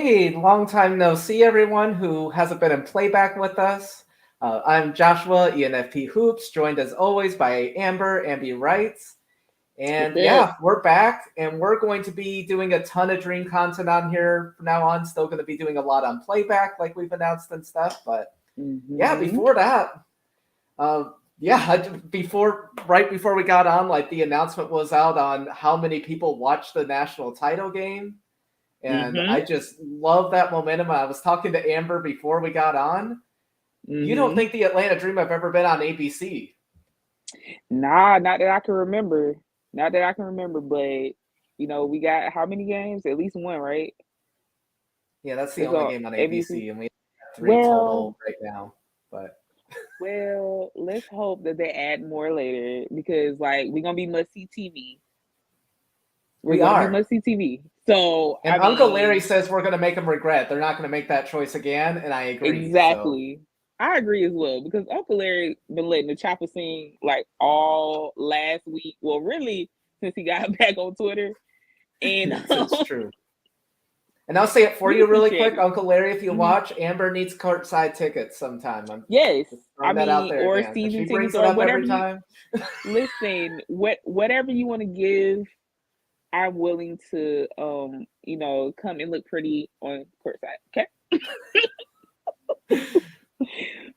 Hey, long time no see, everyone who hasn't been in playback with us. I'm Joshua, ENFP Hoops, joined as always by Amber, Ambi Wrights. What's And up? yeah, we're back, and we're going to be doing a ton of dream content on here from now on. Still going to be doing a lot on playback, like we've announced and stuff. But yeah, Mm-hmm. before that, uh, right before we got on, like the announcement was out on how many people watched the national title game. And Mm-hmm. I just love that momentum. I was talking to Amber before we got on. You don't Mm-hmm. think the Atlanta Dream have ever been on ABC? Nah, not that I can remember. Not that I can remember, but we got how many games? At least one, right? Yeah, that's the It's only on game on ABC. ABC, and we have three Well, total right now. But let's hope that they add more later because like we're gonna be must see TV. We're we gonna be are. must see TV. So And I Uncle Larry mean, says we're going to make them regret. They're not going to make that choice again, and I agree. So exactly. I agree as well because Uncle Larry been letting the chopper sing like all last week. Well, really, since he got back on Twitter, and it's true. And I'll say it for we you really appreciate quick, it. Uncle Larry. If you Mhm. watch, Amber needs courtside tickets sometime. I'm Yes, just I throwing that out mean, there or again because season she tickets brings it or up whatever every you time. listen. Whatever you want to give, I'm willing to come and look pretty on courtside. Okay.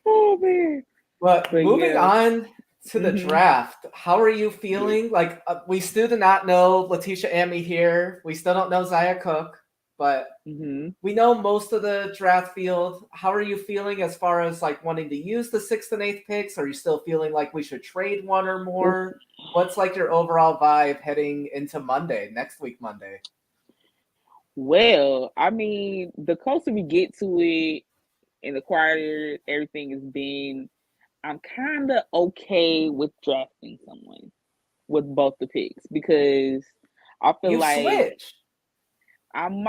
Oh man, But but moving yeah. on to the Mhm. draft, how are you Yes. feeling? Like we still do not know Letitia Amy here. We still don't know Zaya Cook, but Mhm. we know most of the draft field. How are you feeling as far as like wanting to use the sixth and eighth picks? Are you still feeling like we should trade one or more? What's like your overall vibe heading into Monday, next week Monday? Well, I mean, the closer we get to it and the quieter everything has been, I'm kind of okay with drafting someone with both the picks because I feel You've like switched. I'm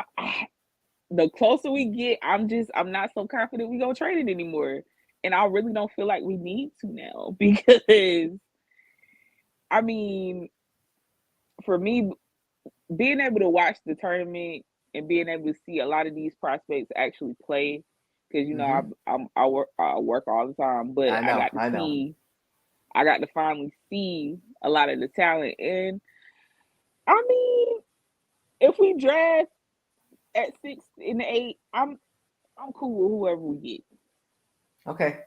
the closer we get, I'm not so confident we gonna trade it anymore, and I really don't feel like we need to now because I mean, for me, being able to watch the tournament and being able to see a lot of these prospects actually play because Mm-hmm. I work all the time, but I know. I know. I got to finally see a lot of the talent. And I mean, if we draft at 6 and 8, I'm cool with whoever we get. Okay.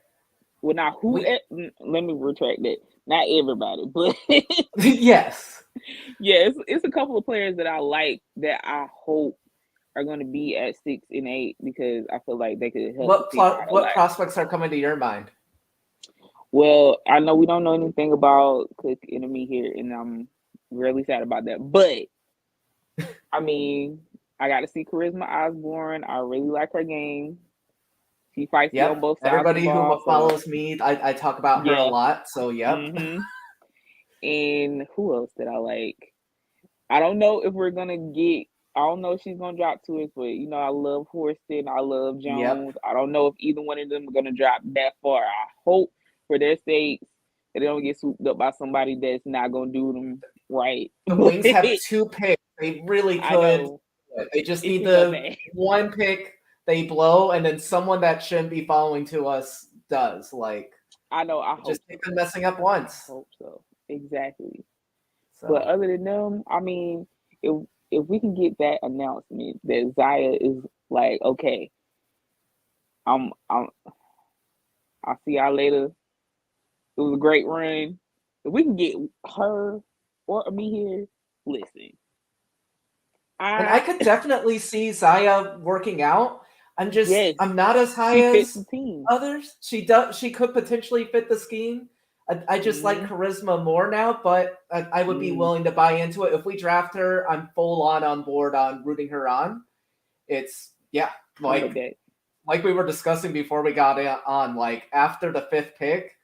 Well, not who. We Let me retract that. Not everybody, but yes. yeah, it's a couple of players that I like that I hope are going to be at 6 and 8 because I feel like they could help the team out a What lot. prospects are coming to your mind? Well, I know we don't know anything about Cook Enemy here, and I'm really sad about that. But I mean, I got to see Charisma Osborne. I really like her game. She feisty on Yep. both sides of the Everybody who ball. So follows me, I talk about her a yeah. lot. So yep. Mhm. And who else did I like? I don't know if we're gonna get. I don't know if she's gonna drop to us, but I love Horston. I love Yep. Jones. I don't know if either one of them are gonna drop that far. I hope for their sakes that they don't get swooped up by somebody that's not gonna do them right. The But Wings have two picks. They really I could. know They just it need could go the bad. one pick they blow, and then someone that shouldn't be following to us does. Like, I know. I just hope take so. them messing up I once. hope so. Exactly. But So other than them, I mean, if we can get that announcement that Zaya is like, okay, I'm I'll see y'all later. It was a great run. If we can get her or me here, listen. and I I could definitely see Zaya working out. yes, I'm not as high she fits as the team. others. She could potentially fit the scheme. I just like Mm-hmm. charisma more now, but I would be Mm, willing to buy into it. If we draft her, I'm full on board on rooting her on. It's yeah, I'm with that. like we were discussing before we got on. Like after the fifth pick,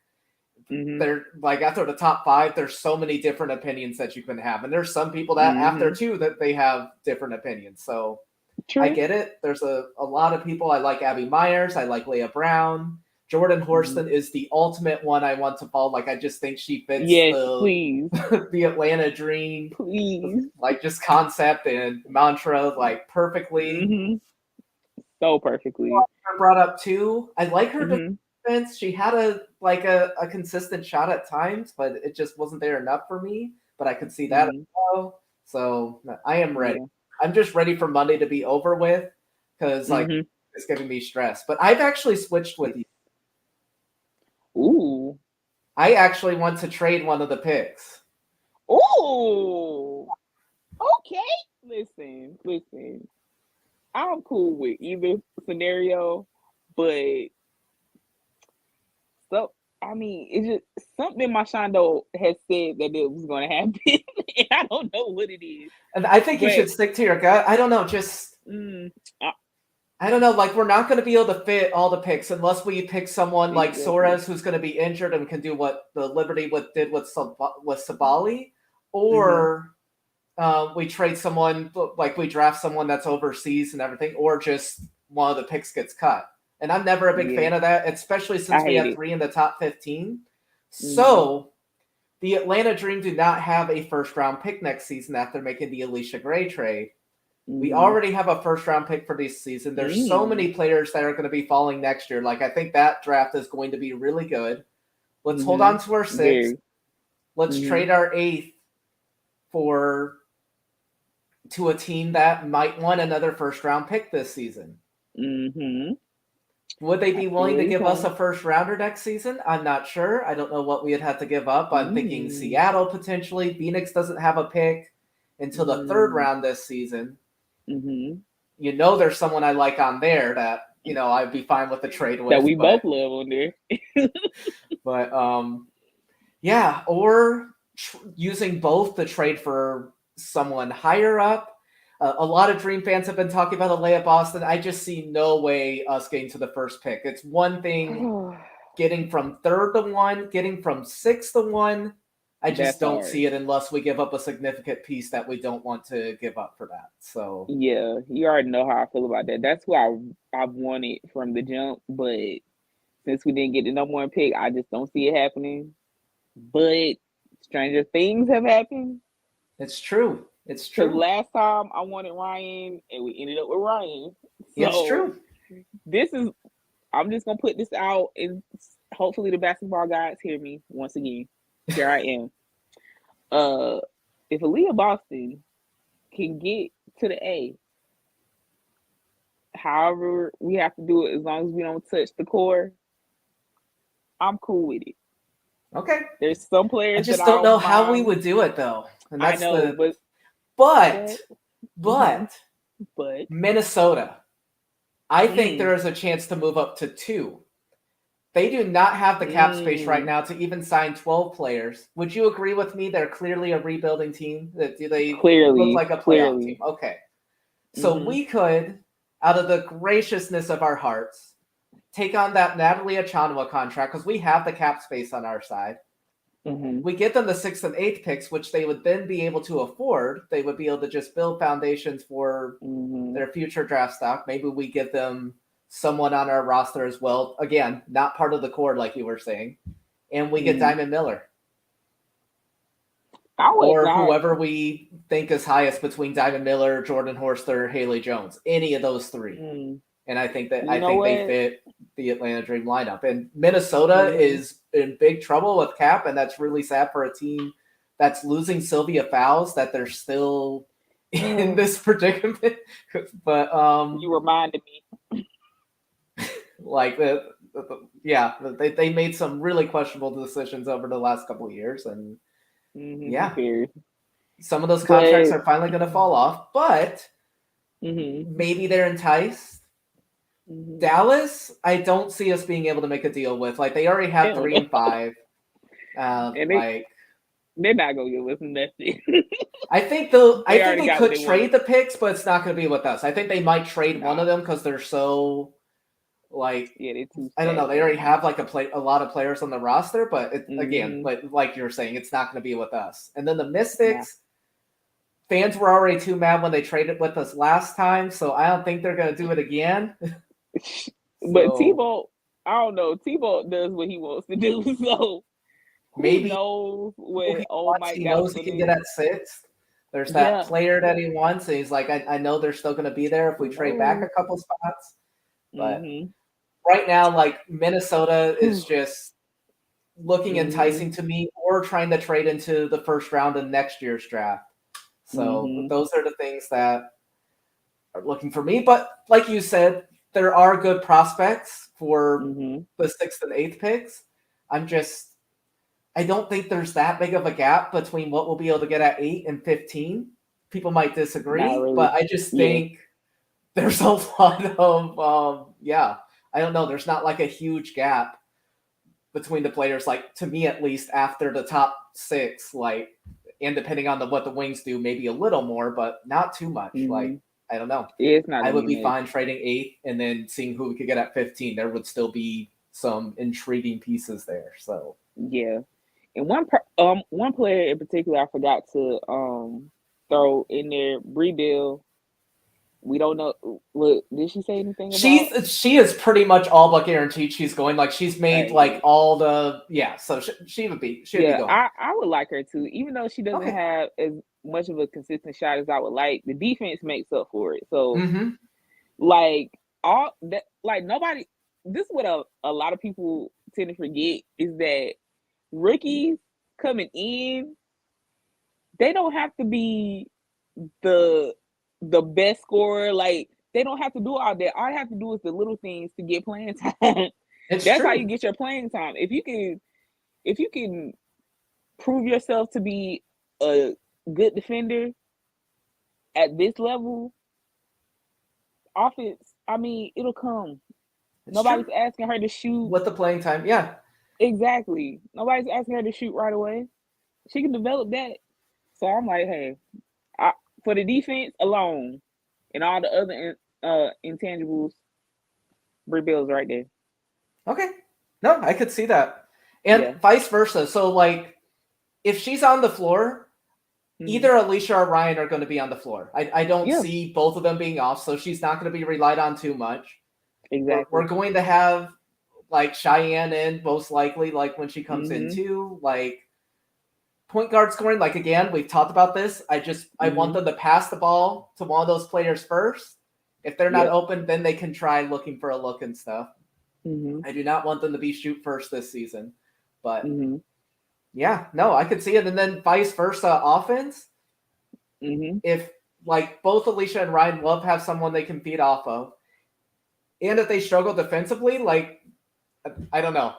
Mm-hmm. there like after the top five, there's so many different opinions that you can have, and there's some people that after Mm-hmm. two that they have different opinions. So I True. get it. There's a lot of people. I like Abby Myers. I like Leah Brown. Jordan Mm-hmm. Horston is the ultimate one I want to follow. Like I just think she fits Yes, the please, the Atlanta dream, please. like just concept and mantra like perfectly. Mm-hmm. so perfectly. I brought up too. I like her Mhm. defense. She had a consistent shot at times, but it just wasn't there enough for me. But I could see that as Mhm. well. So I am ready. Yeah. I'm just ready for Monday to be over with because like Mhm. it's giving me stress. But I've actually switched with you. Ooh. I actually want to trade one of the picks. Ooh. Okay. Listen. I'm cool with either scenario, but so I mean, it's just something my Shondo has said that it was going to happen, and I don't know what it is. And I think you But should stick to your gut. I don't know, just mm, I don't know, like we're not going to be able to fit all the picks unless we pick someone like exactly. Suarez who's going to be injured and can do what the Liberty did with Sabali, Mhm. or we trade someone like we draft someone that's overseas and everything, or just one of the picks gets cut. And I'm never a big Yeah, fan of that, especially I since we hate had it. 3 in the top 15. Mhm. So the Atlanta Dream do not have a first round pick next season after making the Alicia Gray trade. We Mhm. already have a first round pick for this season. There's so Mm. many players that are going to be falling next year. Like I think that draft is going to be really good. Let's hold on Mhm. to our 6th. Very. Let's Mhm. trade our 8th for to a team that might want another first round pick this season. Mhm. Would they I be see willing where to you're give us a coming. first rounder next season? I'm not sure. I don't know what we'd have to give up. I'm thinking Mm. Seattle potentially. Phoenix doesn't have a pick until the 3rd Mm. round this season. Mhm. There's someone I like on there that I'd be fine with the trade That with, we both love on there. but yeah, or using both to trade for someone higher up. A lot of Dream fans have been talking about Alea Boston. I just see no way us getting to the first pick. It's one thing getting from 3rd to 1, getting from 6th to 1. I just That's don't hard. see it unless we give up a significant piece that we don't want to give up for that. So Yeah, you already know how I feel about that. That's who I wanted from the jump, but since we didn't get the number one pick, I just don't see it happening. But stranger things have happened. it's true. It's Because true. last time I wanted Ryan, and we ended up with Ryan. It's So true. this is I'm just gonna put this out, and hopefully the basketball guys hear me once again. Here I am. Uh, if Aaliyah Boston can get to the A, however we have to do it, as long as we don't touch the core, I'm cool with it. Okay. There's some I players that just I don't know don't how we mind. would do it though. And I that's know, the but but but but but Minnesota. I think mm, there is a chance to move up to 2. They do not have the cap space right mm, now to even sign 12 players. Would you agree with me? They're clearly a rebuilding team. That do they look clearly, like a playoff team? clearly. Okay. So Mm-hmm. we could, out of the graciousness of our hearts, take on that Natalie Achanwa contract because we have the cap space on our side. Mm-hmm. We get them the 6th and 8th picks, which they would then be able to afford. They would be able to just build foundations for Mm-hmm. their future draft stock. Maybe we get them someone on our roster as well. Again, not part of the core, like you were saying. And we get Mm-hmm. Diamond Miller. I would Or not. whoever we think is highest between Diamond Miller, Jordan Horster, Haley Jones. Any of those 3. Mm, And I think you know they what? fit the Atlanta Dream lineup. And Minnesota Mm-hmm. is in big trouble with cap, and that's really sad for a team that's losing Sylvia Fowles, that they're still in this predicament. But You reminded me. like yeah, they made some really questionable decisions over the last couple of years, and Mm-hmm. yeah, Very. some of those contracts But are finally going to fall off, but mm-hmm. maybe they're enticed. Mm-hmm. Dallas, I don't see us being able to make a deal with. Like they already have Hell 3 no. and 5. And Like they're not gonna give us nothing. I think They already they got what could they trade want. the picks, but it's not going to be with us. I think they might trade one Nah. of them because they're so like Yeah, they're too I don't know. stacked They right already now. have like a lot of players on the roster, but again, Mm-hmm. like you were saying, it's not going to be with us. And then the Nah. Mystics fans were already too mad when they traded with us last time, so I don't think they're going to do it again. But So Tebow, I don't know. Tebow does what he wants to do. So who maybe knows who what he old wants, Mike he got knows for he can get them? at 6th. There's that Yeah. player that he wants, and he's like, I know they're still going to be there if we Who trade back knows? a couple spots. But Mm-hmm. right now, like Minnesota is just looking enticing Mm-hmm. to me, or trying to trade into the first round of next year's draft. So Mm-hmm. those are the things that are looking for me. But like you said, there are good prospects for Mm-hmm. the 6th and 8th picks. I don't think there's that big of a gap between what we'll be able to get at 8 and 15. People might Not disagree, really. but I just Yeah. think there's a lot of I don't know, there's not like a huge gap between the players, like to me at least, after the top 6, like, and depending on what the Wings do, maybe a little more, but not too much. Mm-hmm. Like, I don't know. Yeah, it's not I gonna would be be much. fine trading 8 and then seeing who we could get at 15. There would still be some intriguing pieces there. So Yeah. And one player in particular I forgot to throw in there, Brie Bill. We don't know what did she say anything about? she is pretty much all but guaranteed she's going. Like, she's made like Okay. all the so she would be Yeah, going. I would like her too, even though she doesn't Okay. have as much of a consistent shot as I would like. The defense makes up for it. So Mm-hmm. like all that, like nobody. This is what a lot of people tend to forget is that rookies coming in, they don't have to be the best scorer. Like they don't have to do all that. All they have to do is the little things to get playing time. It's That's how you true. get your playing time. If you can prove yourself to be a good defender at this level, offense, I mean, it'll come. It's Nobody's true. asking her to shoot. With the playing time, yeah. Exactly. Nobody's asking her to shoot right away. She can develop that. So I'm like, hey, for the defense alone and all the other intangibles, Brie Bill's right there. Okay. No, I could see that. And Yeah. vice versa. So, like, if she's on the floor, either Alicia or Ryan are going to be on the floor. I don't Yeah. see both of them being off, so she's not going to be relied on too much. Exactly. We're going to have, like, Cheyenne in, most likely, like, when she comes in, too. Like, point guard scoring, like, again, we've talked about this. I want them to pass the ball to one of those players first. If they're not open, then they can try looking for a look and stuff. I do not want them to be shoot first this season. But yeah, no, I could see it. And then vice versa, offense. If, like, both Alicia and Ryan Love have someone they can feed off of, and if they struggle defensively, like, I don't know.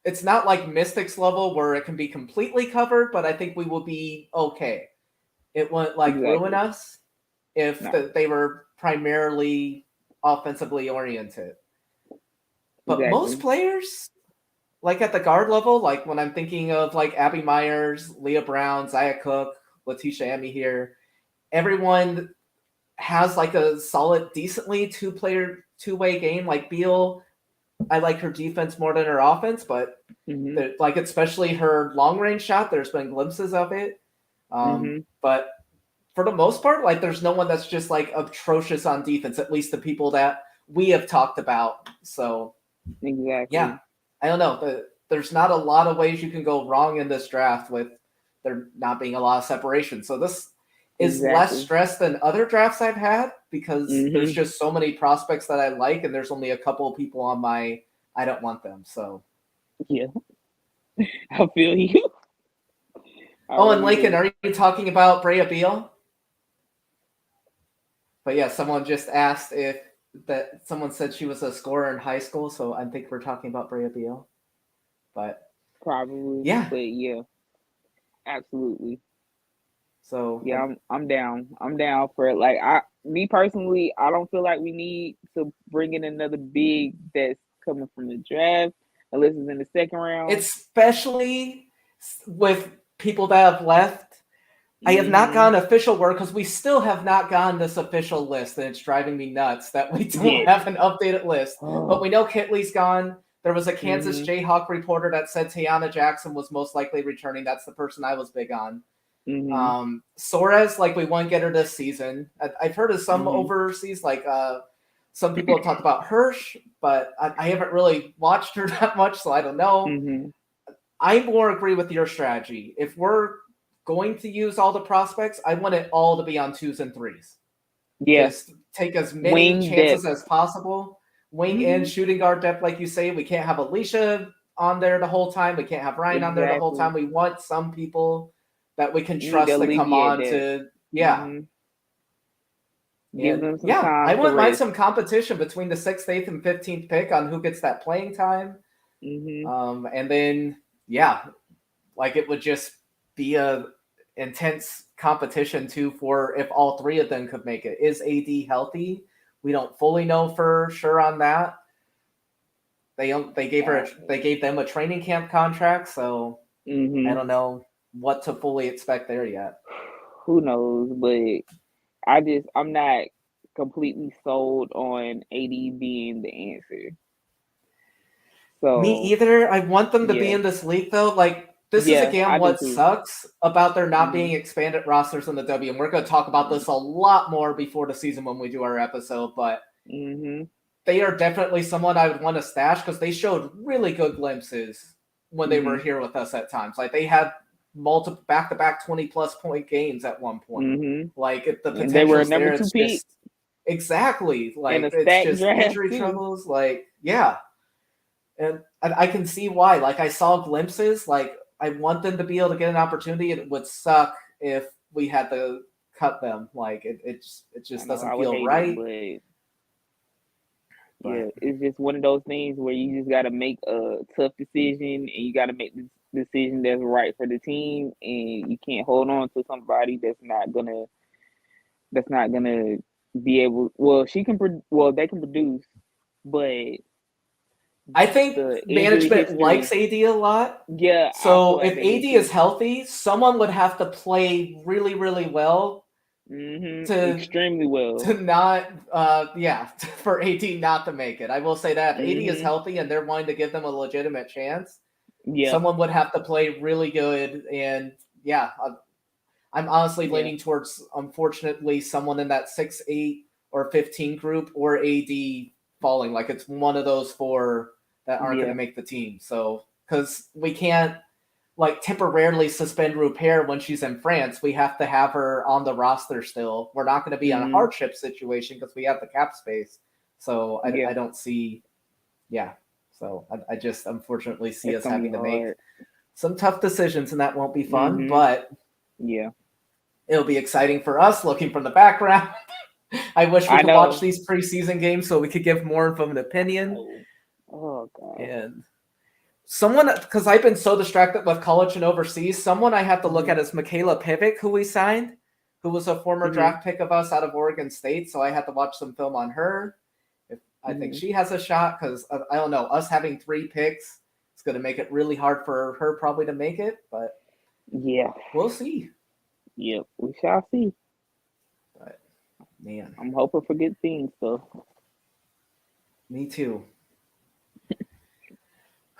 It's not like Mystics level where it can be completely covered, but I think we will be okay. It wouldn't ruin us if they were primarily offensively oriented. But most players, like at the guard level, like when I'm thinking of like Abby Myers, Leah Brown, Zaya Cook, Letitia Emmy here, everyone has like a solid, decently two-way game. Like Beal, I like her defense more than her offense, but like especially her long-range shot, there's been glimpses of it. But for the most part, like there's no one that's just like atrocious on defense, at least the people that we have talked about. So yeah, I don't know. There's not a lot of ways you can go wrong in this draft with there not being a lot of separation. So this is less stress than other drafts I've had because there's just so many prospects that I like, and there's only a couple of people on my I don't want them. So yeah, I feel you. And Lincoln, are you talking about Brea Beal? But yeah, someone just asked if someone said she was a scorer in high school, so I think we're talking about Brea Beal. But probably, yeah, but yeah, absolutely. So yeah, I'm down. I'm down for it. Like me personally, I don't feel like we need to bring in another big that's coming from the draft unless it's in the second round. Especially with people that have left. I have not gotten official word because we still have not gotten this official list, and it's driving me nuts that we don't have an updated list. But we know Kitley's gone. There was a Kansas Jayhawk reporter that said Tayana Jackson was most likely returning. That's the person I was big on. Soares, like, we won't get her this season. I've heard of some overseas, like some people have talked about Hirsch, but I haven't really watched her that much, so I don't know. I more agree with your strategy. If we're going to use all the prospects, I want it all to be on 2s and 3s. Yeah. Just take as many chances as possible. wing and shooting guard depth, like you say. We can't have Alicia on there the whole time. We can't have Ryan on there the whole time. We want some people that we can trust to come on to, Give them some time. I wouldn't mind some competition between the 6th, 8th, and 15th pick on who gets that playing time. And then, like it would just be a intense competition too for if all 3 of them could make it. Is AD healthy? We don't fully know for sure on that. They gave them a training camp contract, so I don't know what to fully expect there yet. Who knows? But I'm not completely sold on AD being the answer. So me either. I want them to be in this league though. Like this is again what sucks about there not being expanded rosters in the W. And we're going to talk about this a lot more before the season when we do our episode. But they are definitely someone I would want to stash because they showed really good glimpses when they were here with us at times. Like they had multiple back-to-back 20-plus point games at one point. Like if the potential they were number 2 pick. Exactly. Like it's just injury troubles. Like and I can see why. Like I saw glimpses. Like I want them to be able to get an opportunity. It would suck if we had to cut them. Like it just doesn't feel right. Yeah, it's just one of those things where you just got to make a tough decision, and you got to make the decision that's right for the team, and you can't hold on to somebody that's not gonna be able. Well, they can produce, but I think management likes AD a lot. Yeah. So if AD is healthy, someone would have to play really, really well. Extremely well to not for AD not to make it. I will say that if AD is healthy and they're wanting to give them a legitimate chance, someone would have to play really good. And I'm honestly leaning towards, unfortunately, someone in that 6, 8, or 15 group or AD falling. Like it's one of those 4 that aren't going to make the team. So because we can't like temporarily suspend Rupert when she's in France. We have to have her on the roster still. We're not going to be on a hardship situation because we have the cap space. So I don't see, So I just unfortunately see us having to make some tough decisions, and that won't be fun. But it'll be exciting for us looking from the background. I wish we could watch these preseason games so we could give more of an opinion. Oh God. And someone, because I've been so distracted with college and overseas, someone I have to look at is Michaela Pivic, who we signed, who was a former draft pick of us out of Oregon State. So I had to watch some film on her. I think she has a shot because, I don't know, us having 3 picks, it's going to make it really hard for her probably to make it. But we'll see. Yep, we shall see. But, man. I'm hoping for good things, though. Me too.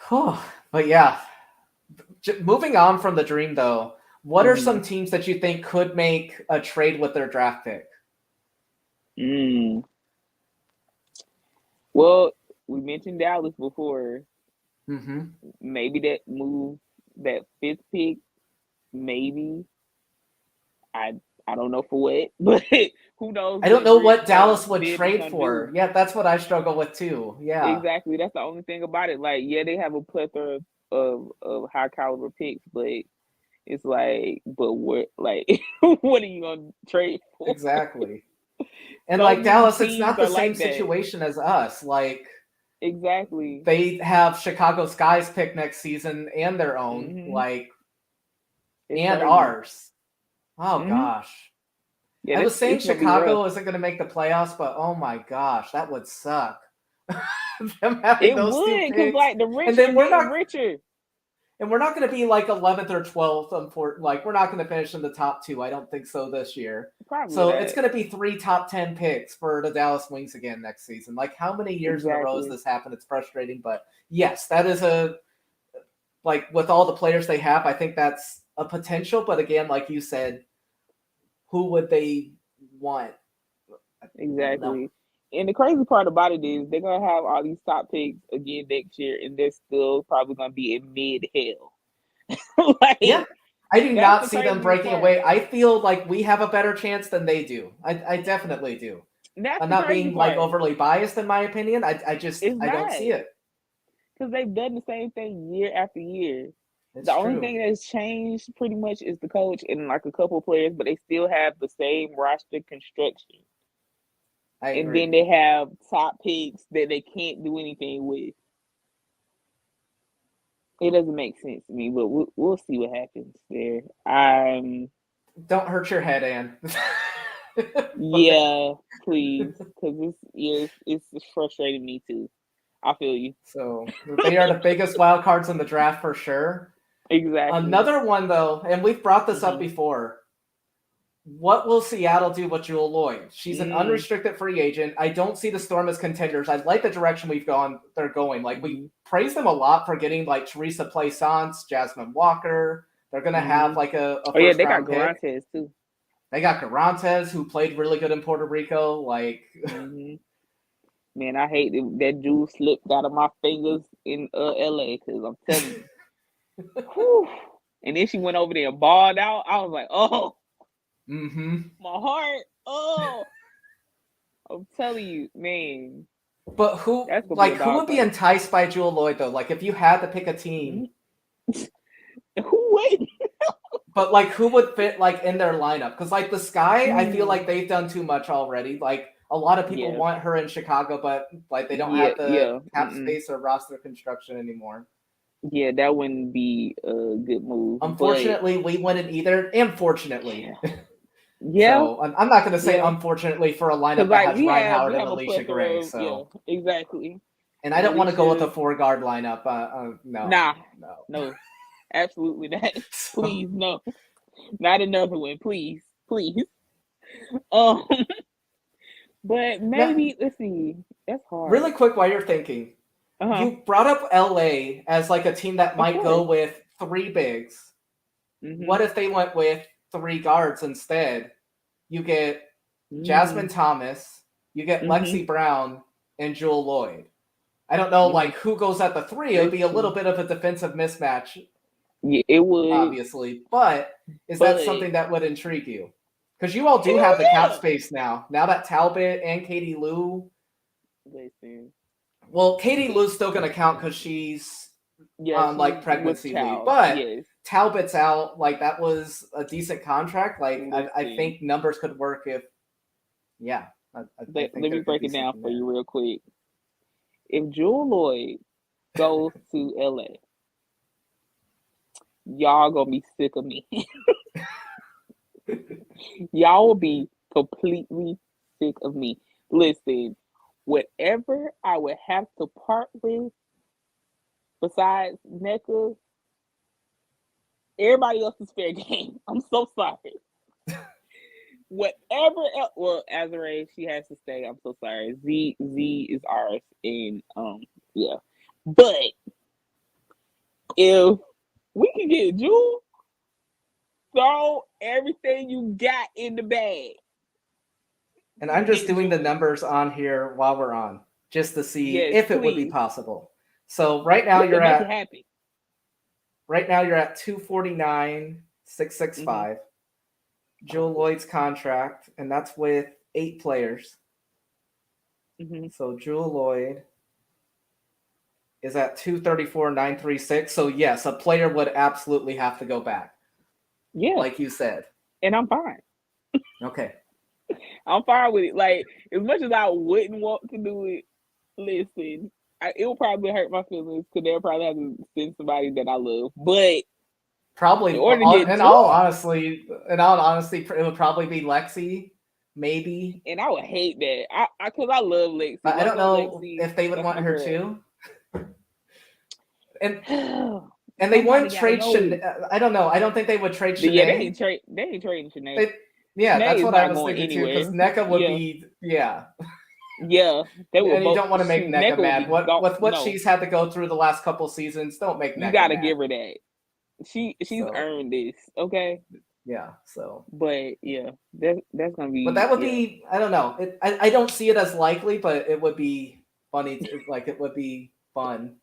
But moving on from the dream, though, what are some teams that you think could make a trade with their draft pick? Well, we mentioned Dallas before. Maybe that move, that 5th pick, maybe. I don't know for what, but who knows? I don't know what Dallas would trade for. Yeah, that's what I struggle with too. Yeah, exactly. That's the only thing about it. Like, they have a plethora of high caliber picks, but it's like, but what? Like, what are you gonna trade for? Exactly. And so like Dallas, it's not the same situation as us. Like, exactly. They have Chicago Sky's pick next season and their own, and ours. Oh gosh. Yeah, I was saying Chicago isn't going to make the playoffs, but oh my gosh, that would suck. Them having those would, because like the rich, and then we're not richer. And we're not going to be like 11th or 12th. Like we're not going to finish in the top 2. I don't think so this year. Probably so it's going to be 3 top 10 picks for the Dallas Wings again next season. Like how many years in a row has this happened? It's frustrating, but yes, that is with all the players they have, I think that's a potential. But again, like you said, who would they want? Exactly. And the crazy part about it is they're going to have all these top picks again next year, and they're still probably going to be in mid-hell. I do not see them breaking away. I feel like we have a better chance than they do. I definitely do. That's I'm the not crazy being like part. overly biased in my opinion. I just It's I don't not see it. because they've done the same thing year after year. It's The only true. thing that's changed pretty much is the coach and like a couple of players, but they still have the same roster construction. I And then agree. they have top picks that they can't do anything with. It doesn't make sense to me, but we'll see what happens there. Don't hurt your head, Ann. But Yeah, please, because it's frustrating me too. I feel you. so they are the biggest wild cards in the draft for sure. Exactly. Another one though, and we've brought this up hmm before. What will Seattle do with Jewel Lloyd? She's an mm unrestricted free agent. I don't see the Storm as contenders. I like the direction they're going. Like we hmm praise them a lot for getting like Teresa Plaisance, Jasmine Walker. They're gonna have hmm like a Oh yeah, first they got round pick. Garantes too. They got Garantes, who played really good in Puerto Rico. Like, hmm Man, I hate that jewel slipped out of my fingers in LA because I'm telling you. Whew. And then she went over there and balled out. I was like, oh, mm-hmm. my heart. Oh, I'm telling you, man, But who, that's gonna be a like, who dog would be fight. enticed by Jewel Lloyd though? Like, if you had to pick a team, Mhm. Who wait? but like, who would fit like in their lineup? Because like the Sky, I feel like Mm. they've done too much already. Like, a lot of people Yeah, want her in Chicago, but like they don't yeah, have the yeah. cap space or roster construction anymore. Yeah, that wouldn't be a good move. But Unfortunately, we wouldn't either. And fortunately, yeah, yeah, so I'm not going to say yeah. unfortunately for a Cause lineup that like has Ryan we Howard and have a Alicia plethora Gray. of yeah, So, exactly. and I don't want to go with a Alicia, 4 guard lineup. No, nah, no. no, absolutely not. So, Please, no, not another one, please, please. Um, but now, maybe let's see. That's hard. really quick, while you're thinking, Uh-huh. you brought up LA as like a team that Of might go course. with 3 bigs. Mm-hmm. What if they went with 3 guards instead? You get Jasmine Mm, Thomas, you get mm-hmm. Lexi Brown, and Jewel Lloyd. I don't know Mm, like who goes at the 3. It would that's be a little true. bit of a defensive mismatch, Yeah, it would. obviously, but is that But something that would intrigue you? Because you all do hell have the cap yeah. space now. Now that Talbot and Katie Lou, Listen, well, Katie Lou's still going to count because she's yeah, on she's like with pregnancy leave, child. but Yes. Talbot's out. Like that was a decent contract. Like I Listen, think numbers could work if, yeah, I think let me there could break be it down something for there. you real quick. If Jewel Lloyd goes to LA, y'all gonna be sick of me. Y'all will be completely sick of me. Listen, whatever I would have to part with besides NECA, everybody else is fair game. I'm so sorry. Whatever else, well, Azarae, she has to stay. I'm so sorry. Z is ours, and yeah. But if we can get Jewel, throw everything you got in the bag. And I'm just Get doing the Jewel. numbers on here while we're on, just to see Yes, if it would be please. possible. So right now We you're can make it at happen. 249, 665. Jewel Lloyd's contract, and that's with 8 players. Mm-hmm. So Jewel Lloyd is at 234,936. So yes, a player would absolutely have to go back, Yeah, like you said. and I'm fine. Okay. I'm fine with it. Like as much as I wouldn't want to do it, listen, it will probably hurt my feelings because they'll probably have to send somebody that I love. But Probably in order to get Jewel, in all honesty, it would probably be Lexi, maybe. and I would hate that. I because I love Lexi. But I Let's don't go, know Lexi. if they would That's want my her girl. too. And they Somebody wouldn't gotta trade go. I don't know. I don't think they would trade Yeah, they Shanae. ain't trade. They ain't trading Shanae. They, yeah, Shanae that's is what I not was going thinking too. anywhere. Because NECA would Yeah, be, yeah, yeah. They will and you both don't want to make shoot. NECA NECA will mad. be What gone. with what No, she's had to go through the last couple seasons, don't make you NECA gotta mad. give her that. She's So earned this. Okay. yeah, so. But yeah, that's gonna But be that would yeah. be, I don't know. I don't see it as likely, but it would be funny. Like it would be fun.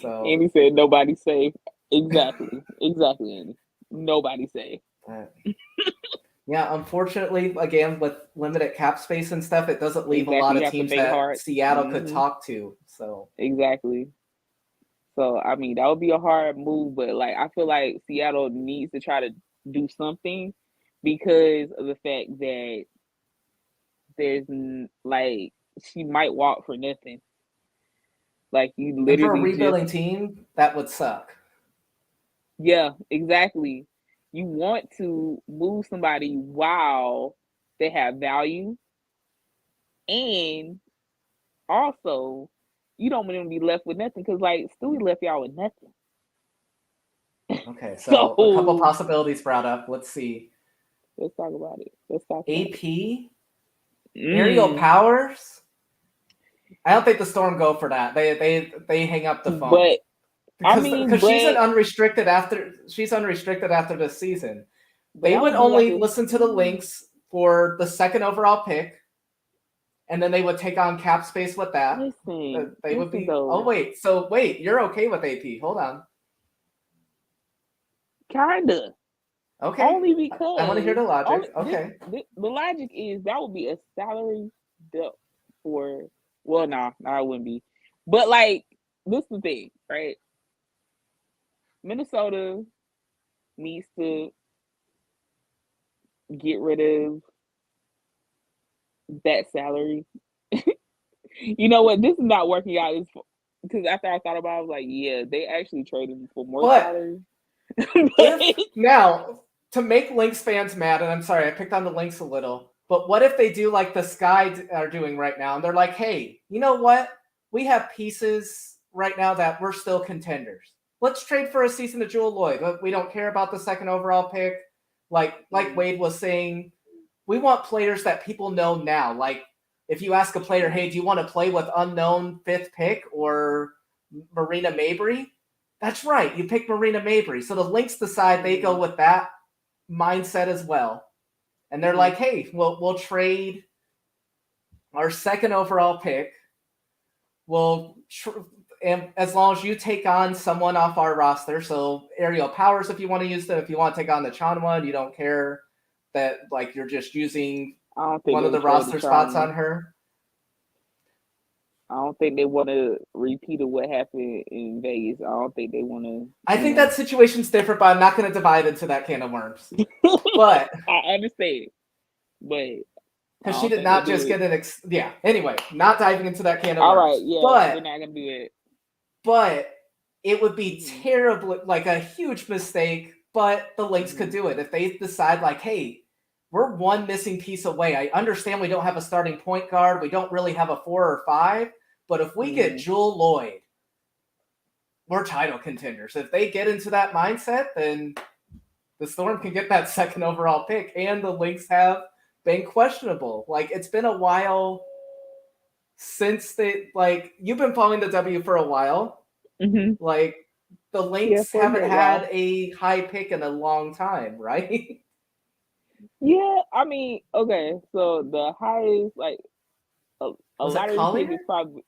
So Andy said nobody safe. Exactly, exactly, Andy. Nobody safe. uh, Yeah, unfortunately, again, with limited cap space and stuff, it doesn't leave a lot Exactly. You of have to teams think that hard. Seattle could Hmm. talk to. So Exactly. So I mean, that would be a hard move, but like I feel like Seattle needs to try to do something because of the fact that like she might walk for nothing. Like you and for a literally just rebuilding team, that would suck. yeah, exactly. You want to move somebody while they have value, and also you don't want them to be left with nothing because like Stewie left y'all with nothing. Okay, so a couple So possibilities brought up. Let's see. let's talk about it. Let's talk about it. AP, Aerial Mm. Powers. I don't think the Storm go for that. They hang up the phone But I mean, because she's an but unrestricted after she's unrestricted after this season. They that would would be like only a listen to the Lynx for the second overall pick, and then they would take on cap space with that. They would listen be. Oh though, wait, so wait, you're okay with AP? Hold on. kinda. Okay, Only I want to hear because the logic. only Okay, the logic is that would be a salary dump for well, nah, it wouldn't be. But like this is the thing, right? Minnesota needs to get rid of that salary. You know what? This is not working out. Is because after I thought about it, I was like, yeah, they actually traded him for more but salary. if now to make Lynx fans mad, and I'm sorry, I picked on the Lynx a little, but what if they do like the Sky are doing right now, and they're like, hey, you know what? We have pieces right now that we're still contenders. Let's trade for a season of Jewel Lloyd. We don't care about the second overall pick. Like Wade was saying, we want players that people know now. Like if you ask a player, hey, do you want to play with unknown fifth pick or Marina Mabry? That's right. You pick Marina Mabry. So the Lynx decide they go with that mindset as well. And they're like, hey, we'll trade our second overall pick. And as long as you take on someone off our roster, so Aerial Powers, if you want to use them, if you want to take on the Chanwa, you don't care that like you're just using I don't think one they of the would trade the roster spots Charmer. on her. I don't think they want to repeat of what happened in Vegas. I don't think they want to, I think that situation's different, but I'm not going to divide into that can of worms. But I understand, but I because she don't did think they not do just it. get yeah. Anyway, not diving into that can of All right, worms, yeah, we're but not gonna do it. it would be terribly like a huge mistake. But the Lynx could do it if they decide like, hey, we're one missing piece away. I understand we don't have a starting point guard. We don't really have a 4 or 5. But if we get Jewel Lloyd, we're title contenders. If they get into that mindset, then the Storm can get that second overall pick, and the Lynx have been questionable. Like it's been a while since they like you've been following the W for a while. Like the Yeah, Lynx for a haven't good had while. a high pick in a long time, right? Yeah, I mean, okay, so the highest like a Was it lottery pick Collier? is probably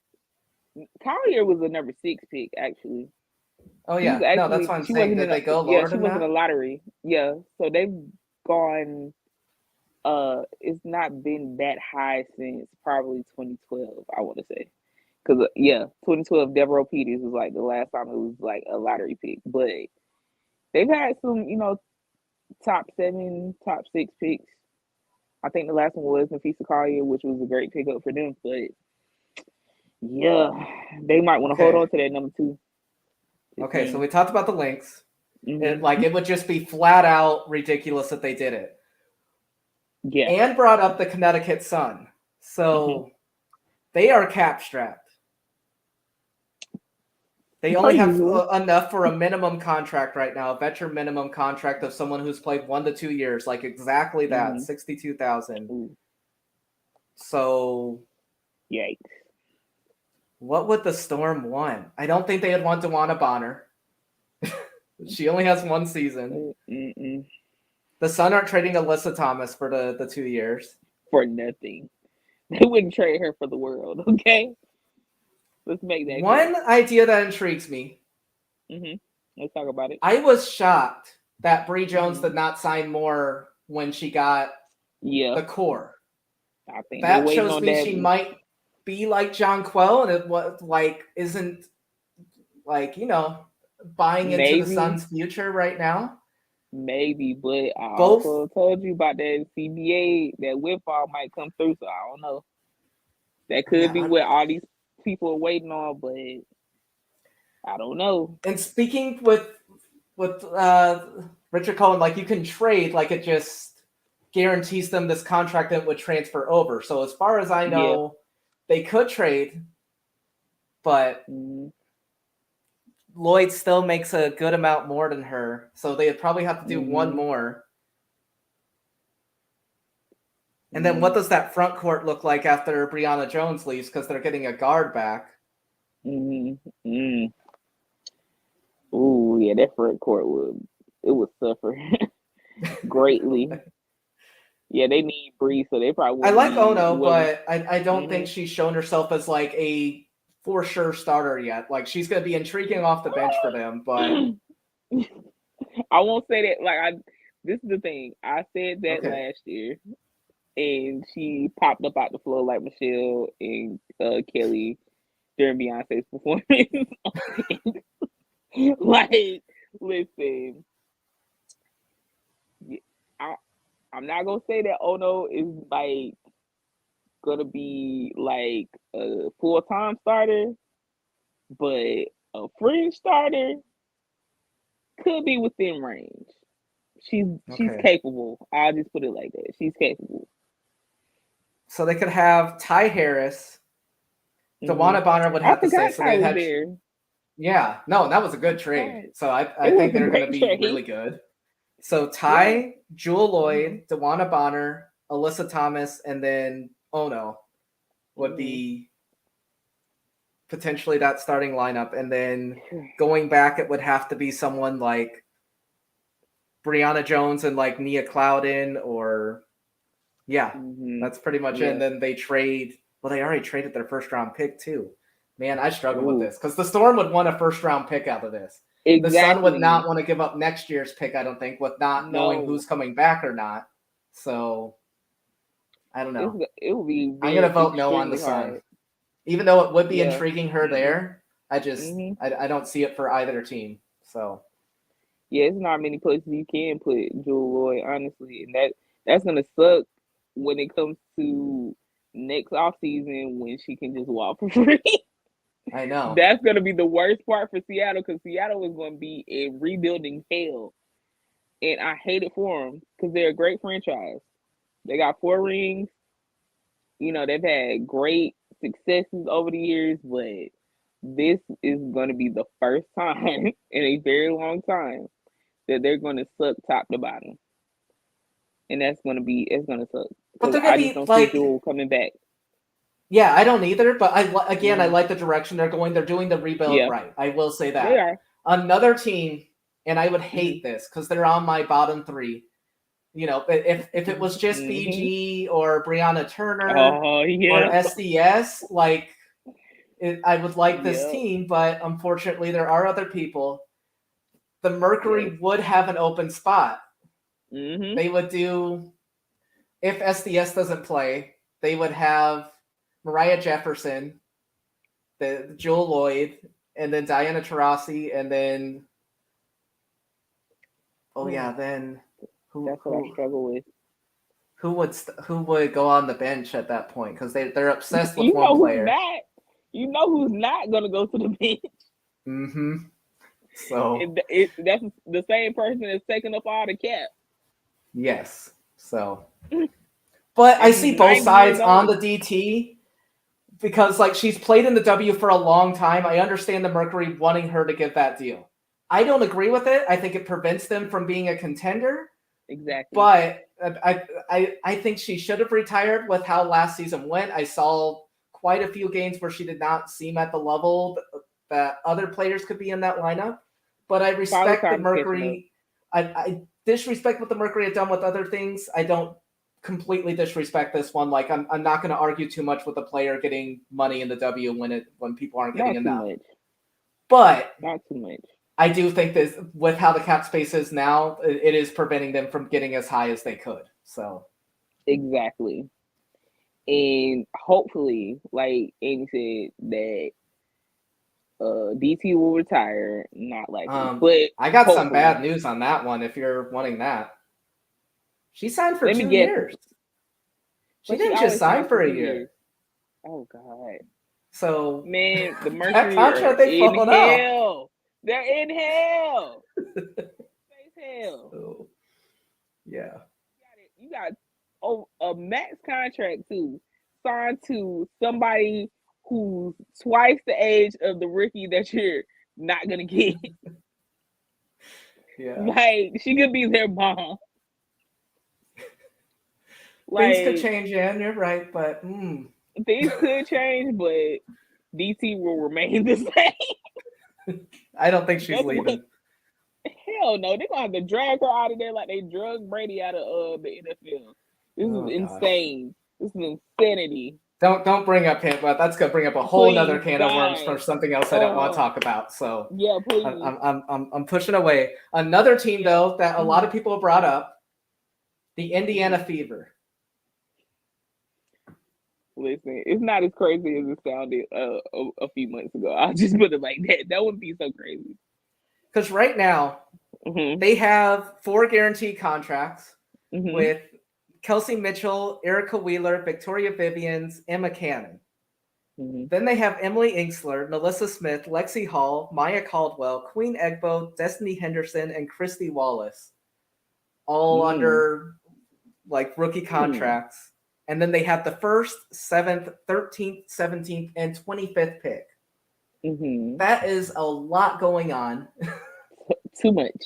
Collier was a number 6 pick actually. Oh She was yeah, no, that's actually what I'm she saying. wasn't Did in a they go yeah lower she than wasn't a that? lottery yeah. So they've gone it's not been that high since probably 2012 I want to say because 2012 Devereaux Peters was like the last time it was like a lottery pick, but they've had some top 7 top 6 picks. I think the last one was Nafisa Collier, which was a great pickup for them, but yeah, they might want to hold Okay. on to that number 2. Okay, so we talked about the Lynx. Mm-hmm. It would just be flat out ridiculous if they did it. Yeah. And brought up the Connecticut Sun. So they are cap strapped. They Per only have usual. enough for a minimum contract right now, a veteran minimum contract of someone who's played 1 to 2 years, like exactly that, 62,000. So, Yikes. what would the Storm want? I don't think they would want DeWanna Bonner. She only has 1 season. The Sun aren't trading Alyssa Thomas for the 2 years. For nothing. They wouldn't trade her for the world, okay? Let's make that clear. One idea that intrigues me. Let's talk about it. I was shocked that Bree Jones did not sign more when she got Yeah, the core. I think they're That waiting shows on me that. she might be like Jonquel, and it was like isn't like buying into the Maybe, Suns' future right now. but I Both, also told you about that CBA, that windfall might come through, so I don't know. That could be yeah. what all these people are waiting on, but I don't know. And speaking with Richard Cohen, like you can trade, like it just guarantees them this contract that would transfer over. So as far as I Yeah. know, they could trade, but Mm-hmm. Lloyd still makes a good amount more than her, so they'd probably have to do one more. And then what does that front court look like after Brianna Jones leaves? Because they're getting a guard back. Mm-hmm. Ooh, yeah, that front court would suffer greatly. Yeah, they need Bree, so they probably I wouldn't like need Ono, whoever. but I don't think she's shown herself as like a for sure starter yet. Like she's going to be intriguing off the bench for them, but I won't say that. This is the thing. I said that okay. last year, and she popped up out the floor like Michelle and Kelly during Beyonce's performance. Like, listen, I'm not gonna say that Ono is like gonna be like a full-time starter, but a fringe starter could be within range. She's Okay. capable. I'll just put it like that. She's capable. So they could have Ty Harris. DeWanna Bonner would have to say. So they had there. Yeah, no, that was a good trade. So I think they're going to be really good. So Ty, Jewel Lloyd, DeWanna Bonner, Alyssa Thomas, and then Ono would be potentially that starting lineup. And then going back, it would have to be someone like Brianna Jones and like Nia Clouden, or that's pretty much it. And then they trade. Well, they already traded their first round pick too. Man, I struggle with this because the Storm would want a first round pick out of this. Exactly. The Sun would not want to give up next year's pick, I don't think, with not knowing who's coming back or not. So I don't know. It would be. I'm gonna vote no on the Sun, even though it would be intriguing her there. I just I don't see it for either team. So it's not many places you can put Jewel Lloyd, honestly, and that's gonna suck when it comes to next off season when she can just walk for free. I know that's gonna be the worst part for Seattle, because Seattle is gonna be in rebuilding hell, and I hate it for them because they're a great franchise. They got 4 rings. They've had great successes over the years, but this is going to be the first time in a very long time that they're going to suck top to bottom, and it's going to suck. But they're I gonna just be don't like see Jewel coming back. Yeah, I don't either. But I like the direction they're going. They're doing the rebuild right. I will say that. They are. Another team, and I would hate this because they're on my bottom 3. If it was just BG or Brianna Turner or SDS, like I would like this team, but unfortunately there are other people. The Mercury would have an open spot. They would do, if SDS doesn't play, they would have Mariah Jefferson, the Jewel Lloyd, and then Diana Taurasi, and then then that's what I struggle with. Who would go on the bench at that point? Because they're obsessed with one player. Who's not gonna go to the bench? Mm-hmm. So that's the same person that's taking up all the cap. Yes. So, but I see both sides on the DT because like she's played in the W for a long time. I understand the Mercury wanting her to get that deal. I don't agree with it. I think it prevents them from being a contender. Exactly. But I think she should have retired with how last season went. I saw quite a few games where she did not seem at the level that other players could be in that lineup. But I respect the Mercury. I disrespect what the Mercury had done with other things. I don't completely disrespect this one. Like I'm not going to argue too much with the player getting money in the W when people aren't getting enough. Much. But not too much. I do think this, with how the cap space is now, it is preventing them from getting as high as they could. So Exactly. And hopefully, like Amy said, that DT will retire. Not likely, but I got some hopefully. bad news on that one. If you're wanting that, she signed for Let me 2 guess. years. She But didn't just always sign signs for a 2 year. years. Oh God. So Man, the that Mercury contract are they in fallen out. hell. They're in hell. Space hell. So, yeah. You got a max contract too, signed to somebody who's twice the age of the rookie that you're not gonna get. Yeah. Like, she could be their mom. Things could Like, change, and you're right, but things could change, but DT will remain the same. I don't think she's That's leaving. Hell no, they're gonna have to drag her out of there like they drug Brady out of the NFL. This is insane. This is insanity. Don't bring up him, but that's gonna bring up a whole nother can of worms for something else I don't want to talk about. So yeah, please. I'm pushing away. Another team though that a lot of people have brought up, the Indiana Fever. Listen, it's not as crazy as it sounded a few months ago. I'll just put it like that. That wouldn't be so crazy. Because right now, they have 4 guaranteed contracts with Kelsey Mitchell, Erica Wheeler, Victoria Vivians, Emma Cannon. Then they have Emily Inksler, Melissa Smith, Lexi Hall, Maya Caldwell, Queen Egbo, Destiny Henderson, and Christy Wallace, all under like rookie contracts. And then they have the 1st, 7th, 13th, 17th, and 25th pick. That is a lot going on. Too much.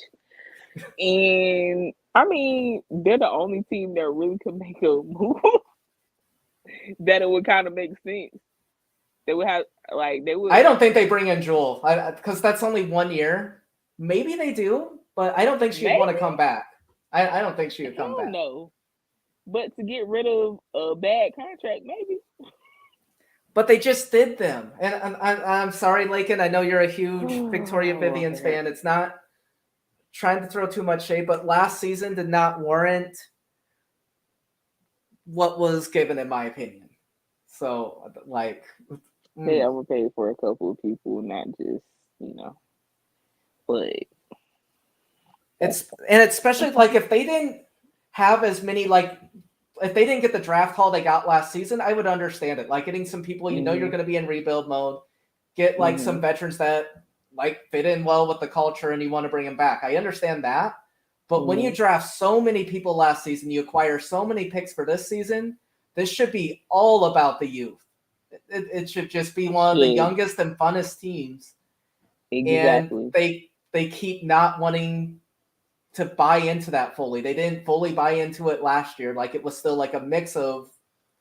And I mean, they're the only team that really could make a move that it would kind of make sense. They would have, like, they would. I don't think they bring in Jewel because that's only 1 year. Maybe they do, but I don't think she'd want to come back. I don't think she would come back. No. But to get rid of a bad contract, maybe. But they just did them. And I'm sorry, Lakin. I know you're a huge Victoria Vivians fan. It's not trying to throw too much shade, but last season did not warrant what was given, in my opinion. So, like... They overpaid for a couple of people, not just, but... And especially, like, if they didn't have as many, like... If they didn't get the draft haul they got last season, I would understand it. Like, getting some people you're going to be in rebuild mode, get, like, some veterans that, like, fit in well with the culture and you want to bring them back. I understand that. But when you draft so many people last season, you acquire so many picks for this season, this should be all about the youth. It should just be one of the youngest and funnest teams. Exactly. And they keep not wanting to buy into that fully. They didn't fully buy into it last year. Like, it was still like a mix of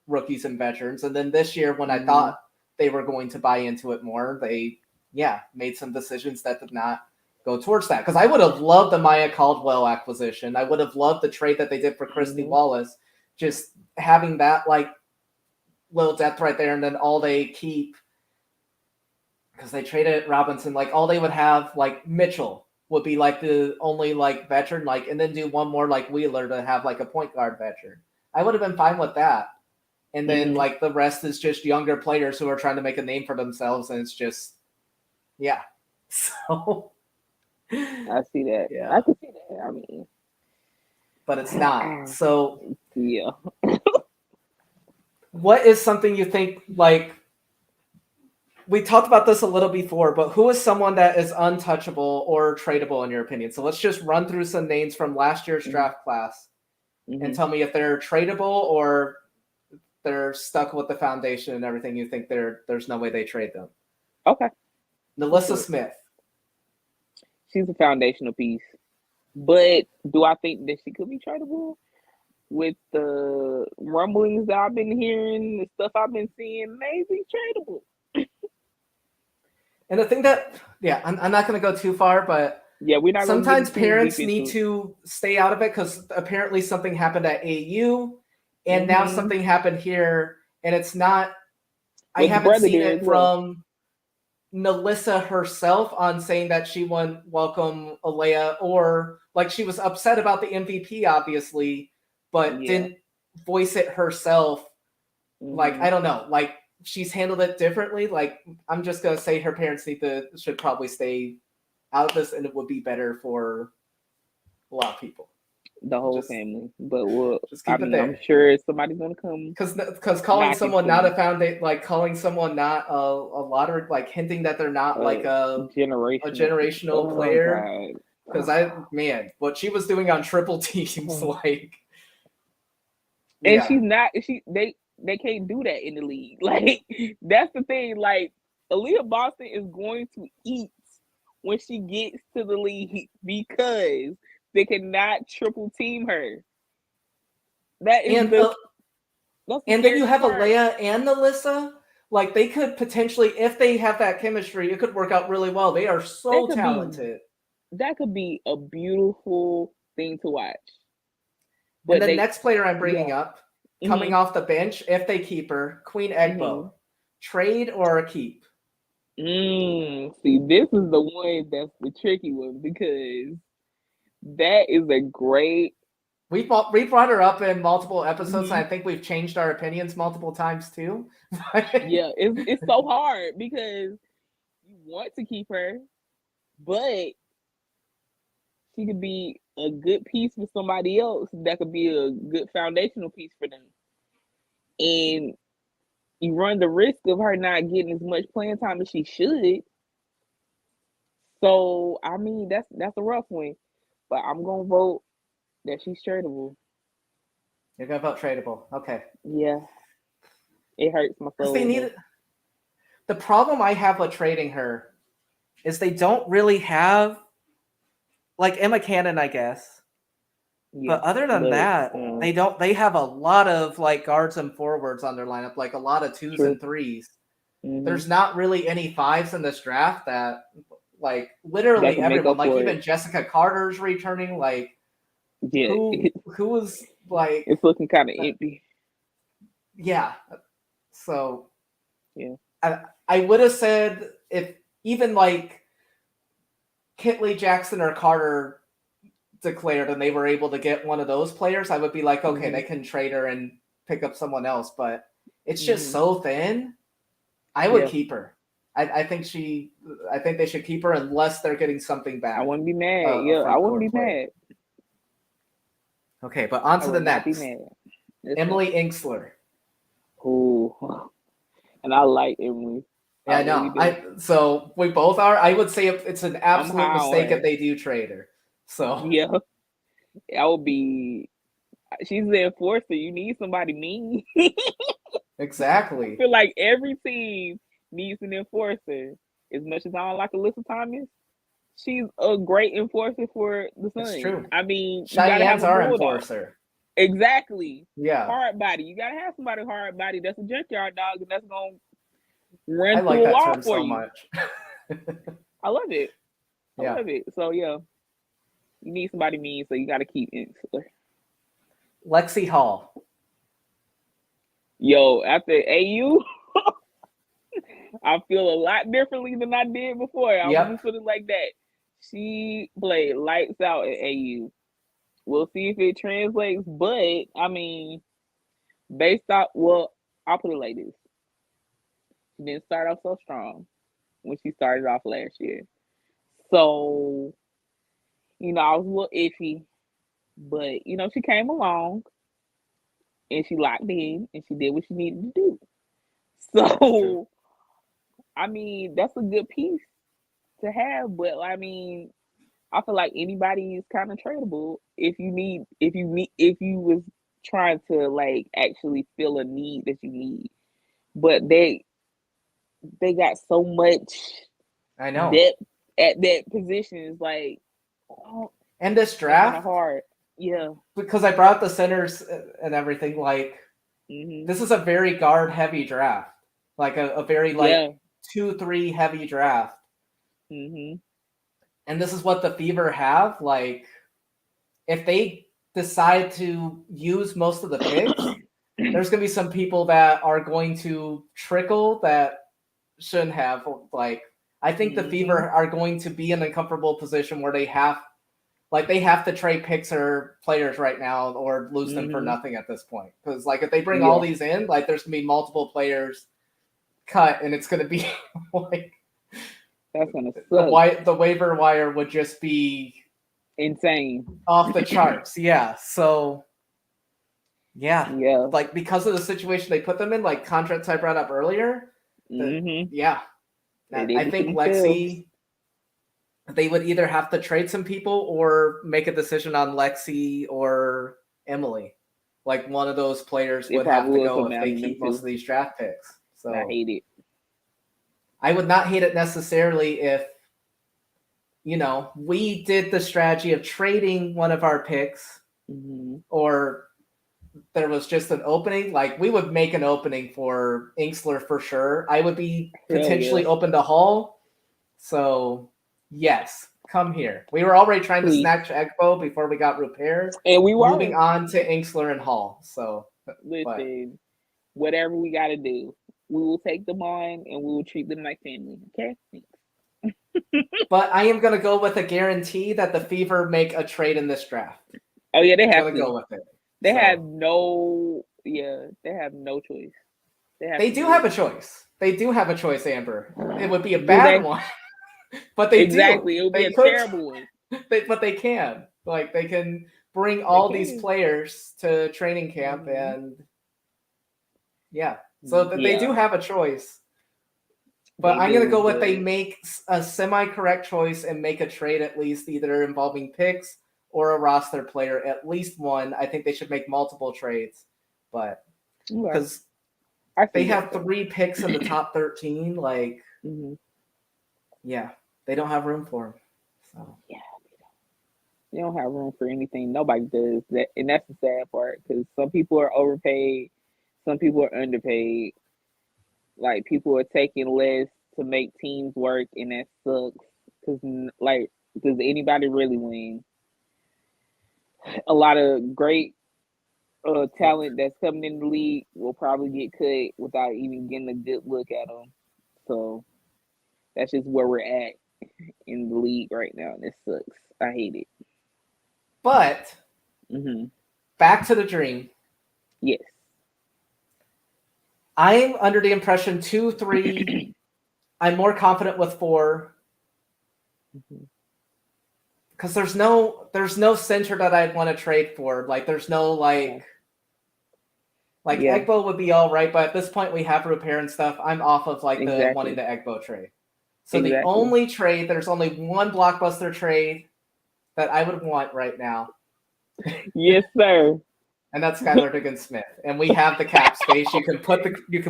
rookies and veterans. And then this year, when I thought they were going to buy into it more, they made some decisions that did not go towards that. Because I would have loved the Maya Caldwell acquisition. I would have loved the trade that they did for Christy Wallace. Just having that, like, little depth right there, and then all they keep, because they traded Robinson, like, all they would have, like, Mitchell would be, like, the only, like, veteran, like, and then do one more, like, Wheeler to have, like, a point guard veteran. I would have been fine with that. And then, like, the rest is just younger players who are trying to make a name for themselves, and it's just, So. I see that. Yeah. I can see that. I mean. But it's not. So. Yeah. What is something you think, like, we talked about this a little before, but who is someone that is untouchable or tradable in your opinion? So let's just run through some names from last year's draft class and tell me if they're tradable or they're stuck with the foundation and everything. You think there's no way they trade them. Okay. Melissa Smith. She's a foundational piece. But do I think that she could be tradable? With the rumblings that I've been hearing, the stuff I've been seeing, maybe tradable. And the thing that, I'm not going to go too far, but we're not. Sometimes parents need to stay out of it because apparently something happened at AU, and now something happened here, and it's not. I haven't seen it from. Nalissa herself on saying that she wouldn't welcome Alea, or like she was upset about the MVP, obviously, but Yeah. didn't voice it herself. Like, Mhm. I don't know, like she's handled it differently. Like, I'm just gonna say her parents should probably stay out of this, and it would be better for a lot of people. The whole Just family. But well, just I keep it mean, I'm there. sure somebody's gonna come Because calling knocking someone for not a you. foundation, like calling someone not a lottery, like hinting that they're not like a Generational. generational Oh player. God. Because what she was doing on triple teams, like, And yeah, she's not. They can't do that in the league. Like that's the thing. Like Aaliyah Boston is going to eat when she gets to the league because they cannot triple team her. That is and that's the and then you scary have part. Alea and Alyssa. Like, they could potentially, if they have that chemistry, it could work out really well. They are That so could be talented. that could be a beautiful thing to watch. And But the they, next player I'm yeah. bringing up, coming Mhm. off the bench, if they keep her, Queen Egbo. Mhm. Trade or keep? See, this is the one that's the tricky one because that is a great. We brought her up in multiple episodes, and Mhm. I think we've changed our opinions multiple times too. Yeah, it's so hard because you want to keep her, but she could be a good piece for somebody else that could be a good foundational piece for them. And you run the risk of her not getting as much playing time as she should. So I mean that's a rough one. But I'm gonna vote that she's tradable. You're gonna vote tradable, okay? Yeah. It hurts my Because they soul need. though. The problem I have with trading her is they don't really have, like, Emma Cannon, I guess. Yeah. But other than But that, they don't. They have a lot of like guards and forwards on their lineup, like a lot of twos true. and threes. Mm-hmm. There's not really any fives in this draft that, like, That literally can make everyone, up like for even it. Jessica Carter's returning. Like, Yeah. who was like, It's looking kind of empty. yeah. So Yeah. I would have said, if even like Kitley, Jackson, or Carter declared and they were able to get one of those players, I would be like, okay, they Mm-hmm. can trade her and pick up someone else. But it's just Mm-hmm. so thin. I would Yeah. keep her. I think they should keep her unless they're getting something I back. wouldn't be mad. A Yeah, I front wouldn't be court player. mad. Okay, but on I to the would not be next. mad. Listen. Emily Inksler. Oh, and I like Emily. Yeah, I I really know. do. So we both are. I would say it's an I'm absolute high on mistake if her. they do trade her. So Yeah, I would be. She's the enforcer. You need somebody mean. I exactly. feel like every team needs an enforcer. As much as I don't like Alyssa Thomas, she's a great enforcer for the It's Suns. true. I mean, you gotta have Cheyenne's a our bulldog. enforcer. Exactly. Yeah. Hard body. You gotta have somebody hard body that's a junkyard dog and that's gonna I run like through a that wall term for so you. much. I love it. I Yeah. love it. So yeah, you need somebody mean, so you gotta keep it. Lexi Hall. Yo, after AU, I feel a lot differently than I did before. I'm gonna Yep. just put it like that. She played lights out at AU. We'll see if it translates, but I mean, based off, well, I'll put it like this: she didn't start off so strong when she started off last year. So, I was a little iffy, but she came along and she locked in and she did what she needed to do. That's true. So, I mean, that's a good piece to have, but I mean, I feel like anybody is kind of tradable if you was trying to like actually fill a need that you need. But they got so much I know. depth at that position. It's like, oh, And this it's kind of draft, hard. Yeah. because I brought the centers and everything, like, Mm-hmm. this is a very guard heavy draft. Like a very like Yeah. 2-3 heavy draft. Mm-hmm. And this is what the Fever have. Like, if they decide to use most of the picks, there's going to be some people that are going to trickle that shouldn't have. Like, I think the Fever are going to be in a comfortable position where they have to trade picks or players right now or lose them for nothing at this point. Because like if they bring all these in, like there's gonna be multiple players cut, and it's gonna be like that's gonna suck. The waiver wire would just be insane, off the charts. Yeah. So yeah, like because of the situation they put them in, like contracts I brought up earlier. Yeah, I think Lexi. They would either have to trade some people or make a decision on Lexi or Emily. Like one of those players would have to go if they keep most of these draft picks. So I hate it. I would not hate it necessarily if, we did the strategy of trading one of our picks or there was just an opening. Like we would make an opening for Inksler for sure. I would be potentially open to Hall. So yes, come here. We were already trying to snatch Egbo before we got repaired. And we were moving on to Inksler and Hall. So listen, whatever we got to do, we will take them on and we will treat them like family. Okay? But I am going to go with a guarantee that the Fever make a trade in this draft. Oh yeah, they have to go with it. They have no choice. They do have a choice. They do have a choice, Amber. It would be a bad one. But they do. It would be a terrible one. But they can. Like they can bring all these players to training camp and so they do have a choice. But I'm going to go with they make a semi-correct choice and make a trade at least either involving picks or a roster player, at least one. I think they should make multiple trades. But because they have 3 picks in the top 13, like they don't have room for them. So they don't have room for anything. Nobody does that, and that's the sad part. Because some people are overpaid, some people are underpaid. Like people are taking less to make teams work, and that sucks. Because does anybody really win? A lot of great talent that's coming in the league will probably get cut without even getting a good look at them. So that's just where we're at in the league right now, and it sucks. I hate it. But back to the dream. Yes. I'm under the impression 2, 3. I'm more confident with 4. Because there's no center that I'd want to trade for. Like there's no Egbo would be all right, but at this point we have repair and stuff. I'm off of the wanting the Egbo trade. So the only trade, there's only one blockbuster trade that I would want right now. Yes, sir. And that's Skylar Diggins-Smith. And we have the cap space. You can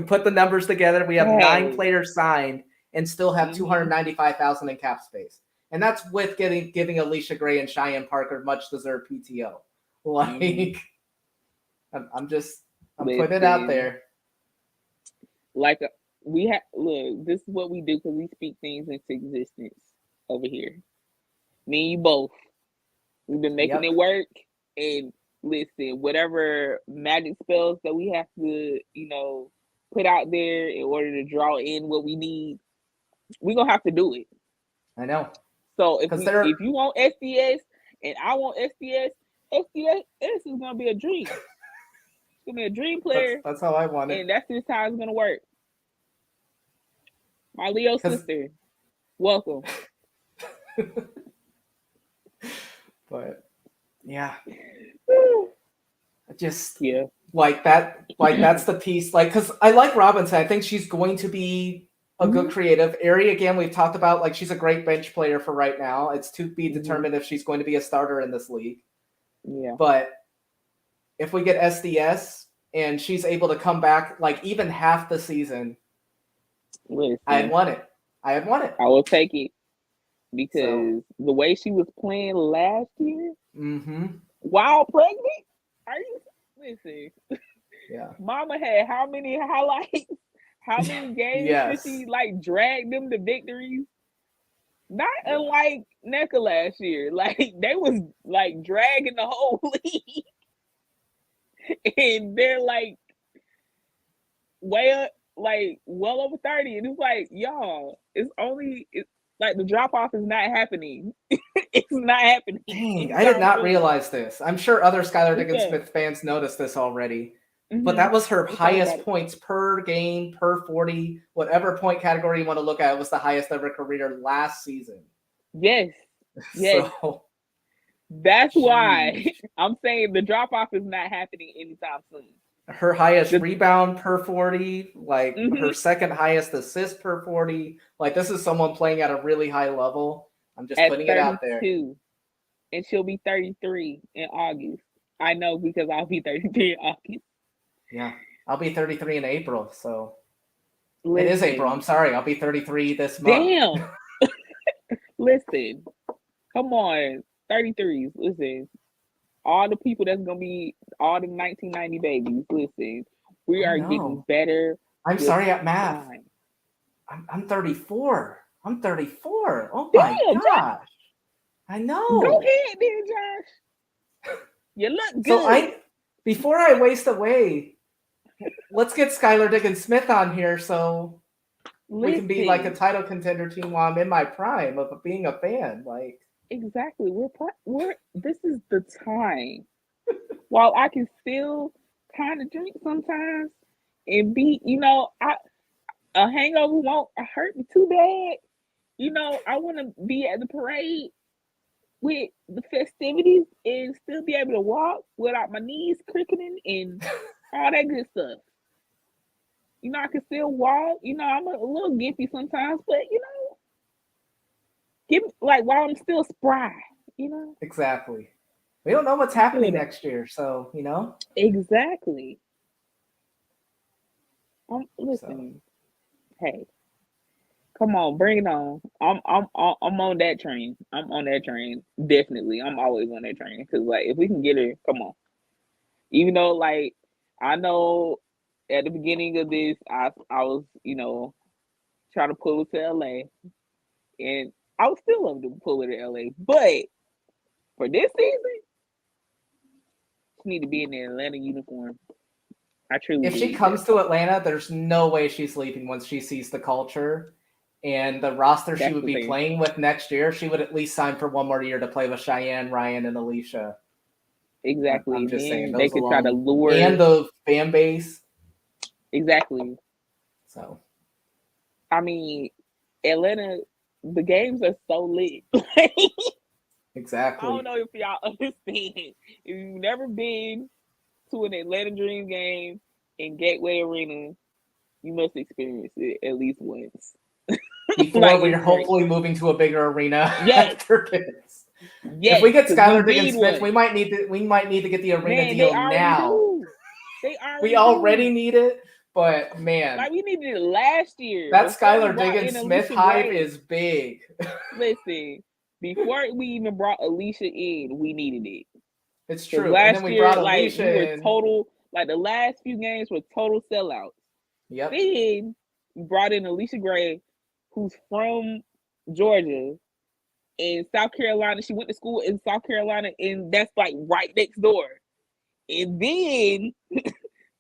put the numbers together. We have 9 players signed and still have $295,000 in cap space. And that's with giving Alicia Gray and Cheyenne Parker much deserved PTO. I'm putting it out there. Look, this is what we do because we speak things into existence over here. Me and you both. We've been making it work, and listen, whatever magic spells that we have to, put out there in order to draw in what we need, we're gonna have to do it. I know. So if you want SDS and I want SDS is gonna be a dream. It's gonna be a dream player. That's how I want it. And that's just how it's gonna work. My Leo sister, welcome. But just that's the piece. Because I like Robinson. I think she's going to be a good creative. Ari, again, we've talked about she's a great bench player for right now. It's to be determined if she's going to be a starter in this league. Yeah. But if we get SDS and she's able to come back even half the season, I'd want it. I will take it. Because the way she was playing last year, while pregnant, listen? Yeah. Mama had how many highlights? How many games did she drag them to victories? Not unlike NECA last year. They was dragging the whole league, and they're way like well over 30, and it's like, y'all, it's like the drop off is not happening. It's not happening Dang, I did anytime not soon. realize this. I'm sure other Skylar What's Diggins up? Smith fans noticed this already. But Mm-hmm. that was her Let's talk about highest it. points per game, per 40, whatever point category you want to look at. It was the highest ever career last season. Yes. Yes. So That's why sheesh. I'm saying the drop off is not happening anytime soon. Her highest The- rebound per 40, like her Mhm. second highest assist per 40. Like this is someone playing at a really high level. I'm just At putting it out there. 32, and she'll be 33 in August. I know because I'll be 33 in August. Yeah. I'll be 33 in April, so Listen, it is April. I'm sorry. I'll be 33 this month. Damn. Listen, come on, 33s. Listen, all the people that's gonna be all the 1990 babies. Listen, we I are know. getting better. I'm with sorry at math. time. I'm 34. I'm 34. Oh Damn, my Josh. gosh. I know. Go ahead, then, Josh. You look good. So before I waste away, let's get Skylar Diggins Smith on here so we can be like a title contender team while I'm in my prime of being a fan. Like exactly, we're this is the time. While I can still kind of drink sometimes and be, a hangover won't hurt me too bad. I want to be at the parade with the festivities and still be able to walk without my knees cricketing and all that good stuff. I can still walk. I'm a little gimpy sometimes, but give me like while I'm still spry. exactly. We don't know what's happening next year, so Exactly. Listen. Hey, come on, bring it on. I'm on that train. I'm on that train. Definitely. I'm always on that train. Because like if we can get her, come on. Even though like I know at the beginning of this I was, trying to pull it to LA. And I would still love to pull it to LA. But for this season, she need to be in the Atlanta uniform. I truly if she comes to Atlanta, there's no way she's leaving once she sees the culture and the roster she would be playing with next year. She would at least sign for one more year to play with Cheyenne, Ryan, and Alicia. Exactly. I'm just saying they could try to lure and the fan base. Exactly. So, I mean, Atlanta, the games are so lit. Exactly. I don't know if y'all understand. If you've never been to an Atlanta Dream game in Gateway Arena, you must experience it at least once. Before we're hopefully moving to a bigger arena after this. Yes, if we get Skylar Diggins Smith, we might need to get the arena deal now. We already need it, but man, like we needed it last year. That Skylar Diggins Smith hype is big. Listen, before we even brought Alicia in, we needed it. It's true. Last and then we year, brought like Alicia we were in. total. Like the last few games were total sellouts. Yep. Then we brought in Alicia Gray, who's from Georgia, in South Carolina. She went to school in South Carolina, and that's like right next door. And then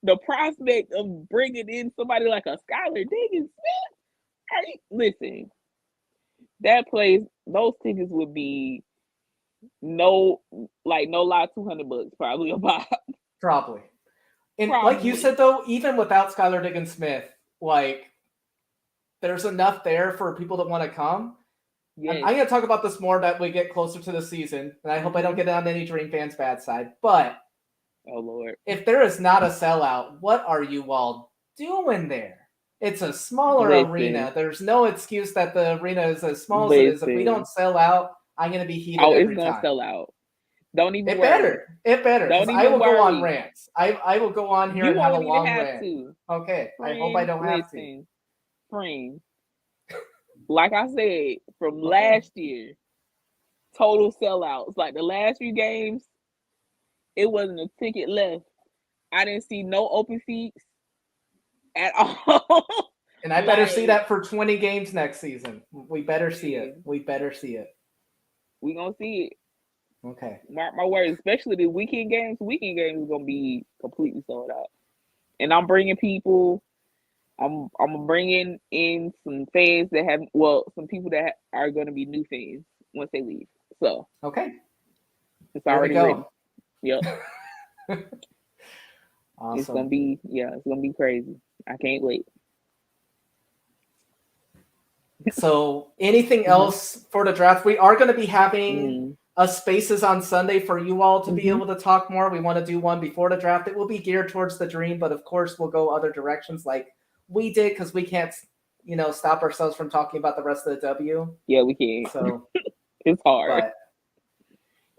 the prospect of bringing in somebody like a Skylar Diggins Smith, listen, that place, those tickets would be no lie, $200 probably about. Probably. And like you said though, even without Skylar Diggins Smith, like there's enough there for people that want to come. Yes. I'm going to talk about this more that we get closer to the season, and I hope I don't get on any Dream fans' bad side. But oh Lord, if there is not a sellout, what are you all doing there? It's a smaller arena. There's no excuse that the arena is as small as it is. If we don't sell out, I'm going to be heated every time. Oh, it's going to sell out. Don't even worry. It better. Don't even I will go on rants. I will go on here and have a long rant. Okay. Friend, I hope I don't have to. Friend. Like I said, from last year, total sellouts. Like the last few games, it wasn't a ticket left. I didn't see no open seats at all. And I better see that for 20 games next season. We better see it. We better see it. We gonna see it. Okay. Mark my words, especially the weekend games. Weekend games is gonna be completely sold out. And I'm bringing people. I'm gonna bring in some fans that have some people that are gonna be new fans once they leave. So Okay. it's Here we already written. go. Yep. Awesome. It's gonna be crazy. I can't wait. So anything else for the draft? We are going to be having a spaces on Sunday for you all to be able to talk more. We want to do one before the draft. It will be geared towards the dream, but of course we'll go other directions like we did because we can't, stop ourselves from talking about the rest of the W. Yeah, we can't. So it's hard. But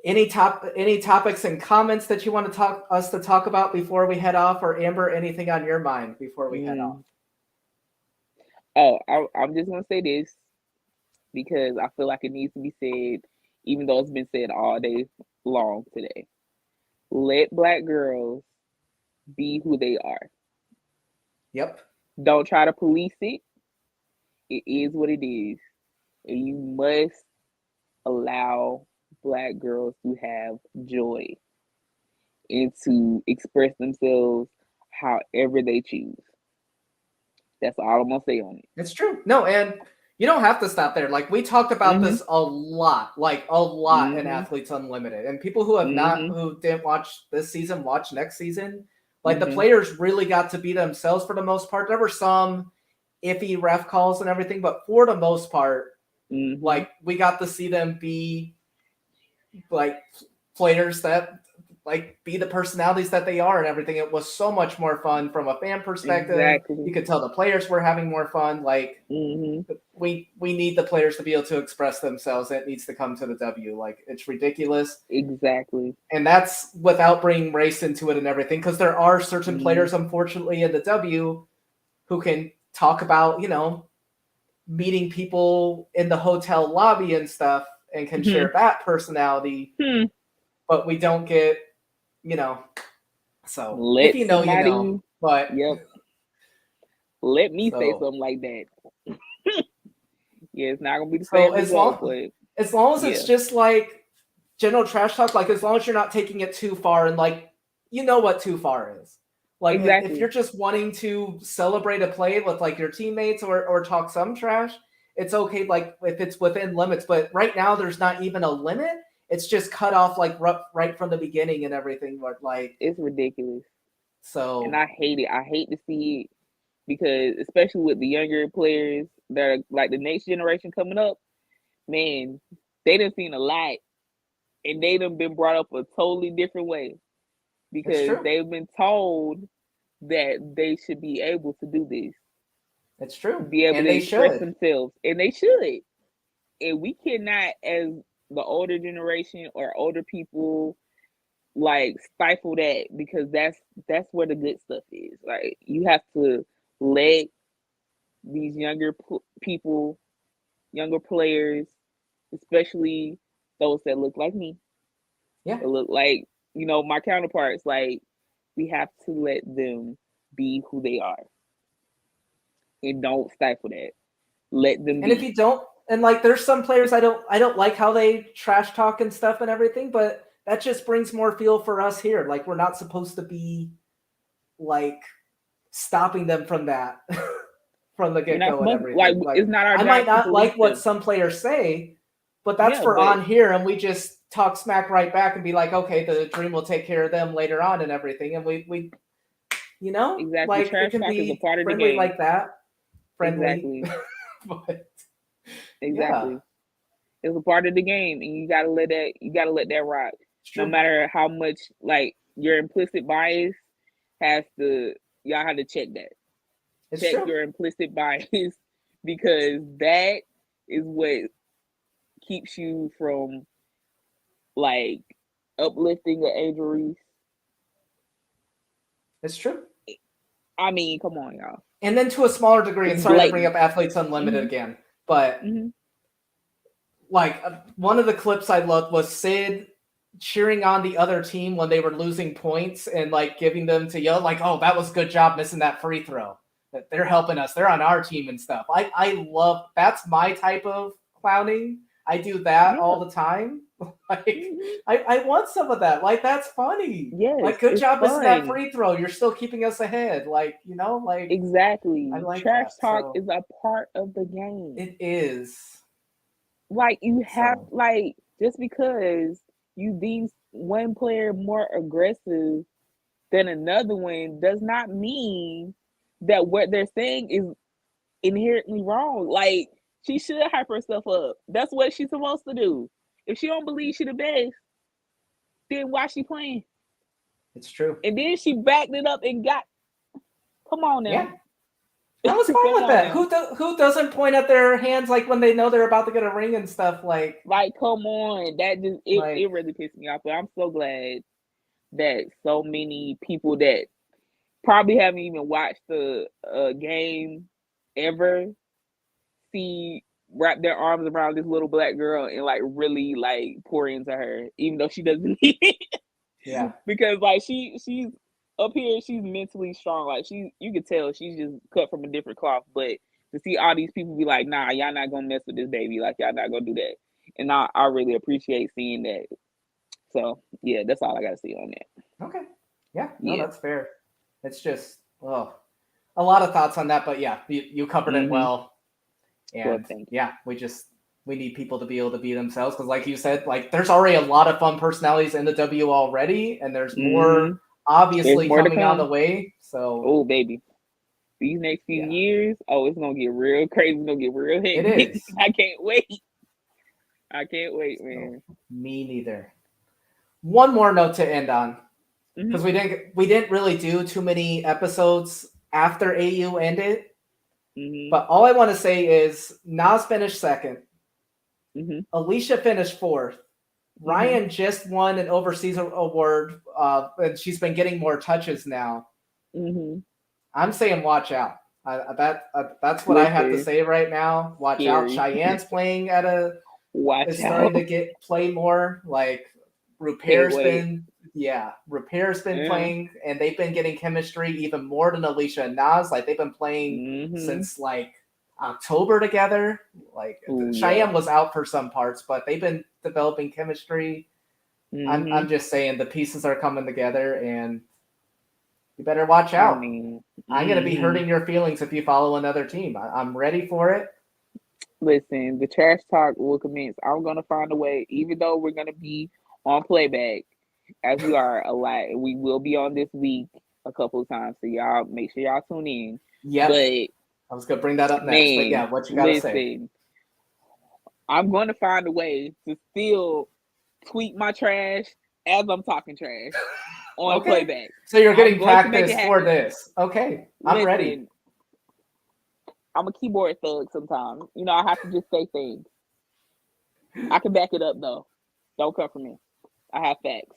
any topics and comments that you want to talk about before we head off, or Amber, anything on your mind before we head off? Oh, I'm just gonna say this because I feel like it needs to be said, even though it's been said all day long today. Let Black girls be who they are. Yep. Don't try to police it. It is what it is. And you must allow Black girls to have joy and to express themselves however they choose. That's all I'm gonna say on it. It's true. No, and you don't have to stop there. Like we talked about this a lot, in Athletes Unlimited. And people who have who didn't watch this season, watch next season. Like the players really got to be themselves for the most part. There were some iffy ref calls and everything, but for the most part, like we got to see them be like players that like be the personalities that they are and everything. It was so much more fun from a fan perspective. Exactly. You could tell the players were having more fun. Like we need the players to be able to express themselves. It needs to come to the W. Like it's ridiculous. Exactly. And that's without bringing race into it and everything, because there are certain players, unfortunately, in the W who can talk about, meeting people in the hotel lobby and stuff and can share that personality. But we don't get, so let if somebody, but let me say something like that. Yeah, it's not gonna be the same result, but as long as it's just like general trash talk, like as long as you're not taking it too far and like what too far is. Like if you're just wanting to celebrate a play with like your teammates or talk some trash, it's okay, like if it's within limits. But right now there's not even a limit. It's just cut off like right from the beginning and everything. But like it's ridiculous. So and I hate it. I hate to see it because especially with the younger players that are like the next generation coming up, man, they done seen a lot and they done been brought up a totally different way because they've been told that they should be able to do this. It's true. Be able to express themselves. And they should. And we cannot, as the older generation or older people, like stifle that because that's where the good stuff is. Like you have to let these younger people, younger players, especially those that look like me, that look like my counterparts. Like we have to let them be who they are, and don't stifle that. Let them. And if you don't, and like there's some players I don't like how they trash talk and stuff and everything, but that just brings more feel for us here. Like we're not supposed to be like stopping them from that from the get-go and everything. Like, it's not our I might not like what some players say, but that's on here, and we just talk smack right back and be like, okay, the dream will take care of them later on and everything. And we exactly. like trash it can talk be is a part of the friendly game. like that. Friendly. Exactly. But, exactly. It's a part of the game, and you gotta let that rock. No matter how much like your implicit bias y'all have to check that. Check your implicit bias because that is what keeps you from like uplifting an Angel Reese. It's true. I mean, come on, y'all. And then to a smaller degree, and sorry to bring up Athletes Unlimited again, but like one of the clips I loved was Sid cheering on the other team when they were losing points and like giving them to yell like, "Oh, that was a good job missing that free throw. That they're helping us. They're on our team and stuff." I love that's my type of clowning. I do that all the time. Like, Mhm. I want some of that. Like, that's funny. Yes, Like, good it's job missing that fun. free throw. You're still keeping us ahead. Like, like I Exactly. like Trash that. talk So is a part of the game. it is. Like you have So like just because you deem one player more aggressive than another one does not mean that what they're saying is inherently wrong. Like she should hype herself up. That's what she's supposed to do. If she don't believe she the best, then why she playing? it's true. And then she backed it up and got. Come on now. Yeah. I was fine Come with on that. now. Who doesn't point at their hands like when they know they're about to get a ring and stuff? Like, come on. That just Like it really pissed me off. But I'm so glad that so many people that probably haven't even watched the game ever see wrap their arms around this little black girl and like really like pour into her, even though she doesn't need it. yeah, Because like she's up here, she's mentally strong. Like you could tell she's just cut from a different cloth. But to see all these people be like, nah, y'all not gonna mess with this baby, like y'all not gonna do that. And I really appreciate seeing that. So yeah, that's all I gotta say on that. okay, yeah, no, Yeah. that's fair. It's just a lot of thoughts on that, but yeah, you covered it Mm-hmm. well. Well, And thank you. yeah, we need people to be able to be themselves because, like you said, like there's already a lot of fun personalities in the W already, and there's Mm-hmm. more There's obviously more to coming on the come. way. So Oh baby. These next few yeah, years, oh, it's gonna get real crazy. It's gonna get real it hectic. is. I can't wait. I can't wait, So man. me neither. One more note to end on Mm-hmm. because we didn't really do too many episodes after AU ended. Mm-hmm. But all I want to say is Nas finished second, Mm-hmm. Alicia finished fourth. Mm-hmm. Ryan just won an overseas award, and she's been getting more touches now. Mm-hmm. I'm saying watch out. That's what I have to Listen, say right now. Watch out. scary. Cheyenne's playing Watch is starting out. to get play more. Like Can't Repair's wait. been Repair's been Uh-huh. playing, and they've been getting chemistry even more than Alicia and Nas. Like they've been playing Mm-hmm. since like October together. Like Oh yeah. Cheyenne was out for some parts, but they've been developing chemistry. I'm Mm-hmm. just saying the pieces are coming together, and you better watch I out. mean, I'm gonna be mm-hmm. hurting your feelings if you follow another team. I'm ready for it. Listen, the trash talk will commence. I'm gonna find a way, even though we're gonna be on playback, as we are a lot. We will be on this week a couple of times, so y'all make sure y'all tune in. Yep, But I was gonna bring that up next, but man, yeah, what you gotta say? listen, I'm going to find a way to still tweet my trash as I'm talking trash on Okay, playback. so you're I'm getting going to make it practice for happen. this. Okay, I'm ready. Listen, I'm a keyboard thug sometimes. You know, I have to just say things. I can back it up though. Don't come for me. I have facts.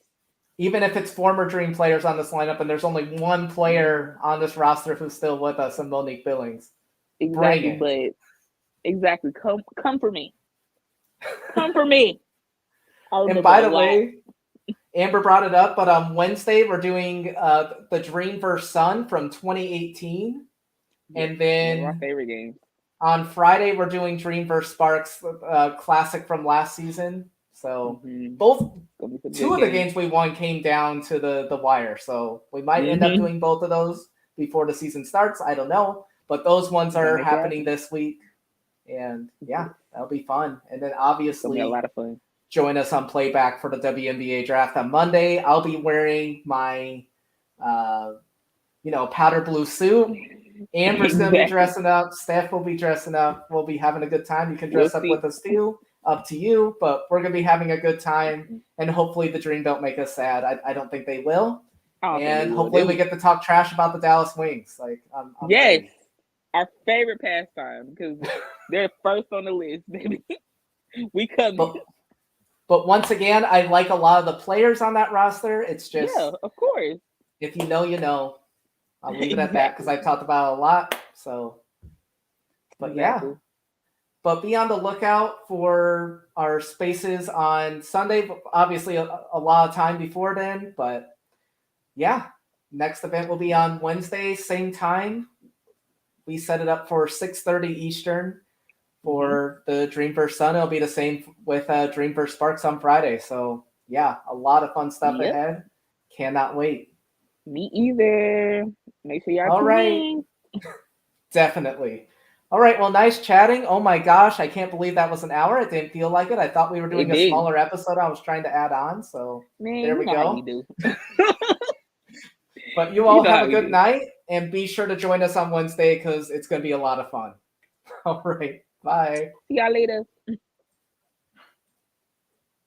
Even if it's former Dream players on this lineup, and there's only one player on this roster who's still with us, and Monique Billings, bring Exactly, it. but exactly. Come for me. Come for me. I And remember by a the lot. way, Amber brought it up, but on Wednesday we're doing the Dream vs Sun from 2018, Yes, and one of our then favorite games. on Friday we're doing Dream vs Sparks classic from last season. So Mm-hmm. both Gonna be some two good of the games. games we won came down to the wire. So we might end up Mm-hmm. doing both of those before the season starts. I don't know, but those ones We're gonna are make it happening happen. this week, and yeah, Yes. that'll be fun. And then It's gonna be a obviously lot of fun. join us on playback for the WNBA draft on Monday. I'll be wearing my, uh, powder blue suit. Amber's gonna be Exactly. dressing up. Steph will be dressing up. We'll be having a good time. You can We'll dress up see. with us too. Up to you, but we're gonna be having a good time. And hopefully the Dream don't make us sad. I don't think they will. I don't think they And will. hopefully we get to talk trash about the Dallas Wings. Like I'm Yes, ready. our favorite pastime because they're first on the list, baby. We coming. But once again, I like a lot of the players on that roster. It's Yeah, just of course. if you know, you know. I'll leave it at that because Exactly. I've talked about it a lot. So, but yeah. Exactly. But be on the lookout for our spaces on Sunday. Obviously, a lot of time before then. But yeah, next event will be on Wednesday, same time. We set it up for 6:30 Eastern for the Dreamverse Sun. It'll be the same with Dreamverse Sparks on Friday. So yeah, a lot of fun stuff Yep. ahead. Cannot wait. Me either. Make sure y'all All tune right. in. Definitely. All right. Well, nice chatting. Oh my gosh, I can't believe that was an hour. It didn't feel like it. I thought we were doing It a did. smaller episode. I was trying to add on. So Man, there you we know how go. we do. But you all know have how a we good do. night and be sure to join us on Wednesday because it's going to be a lot of fun. All right. Bye. See y'all later.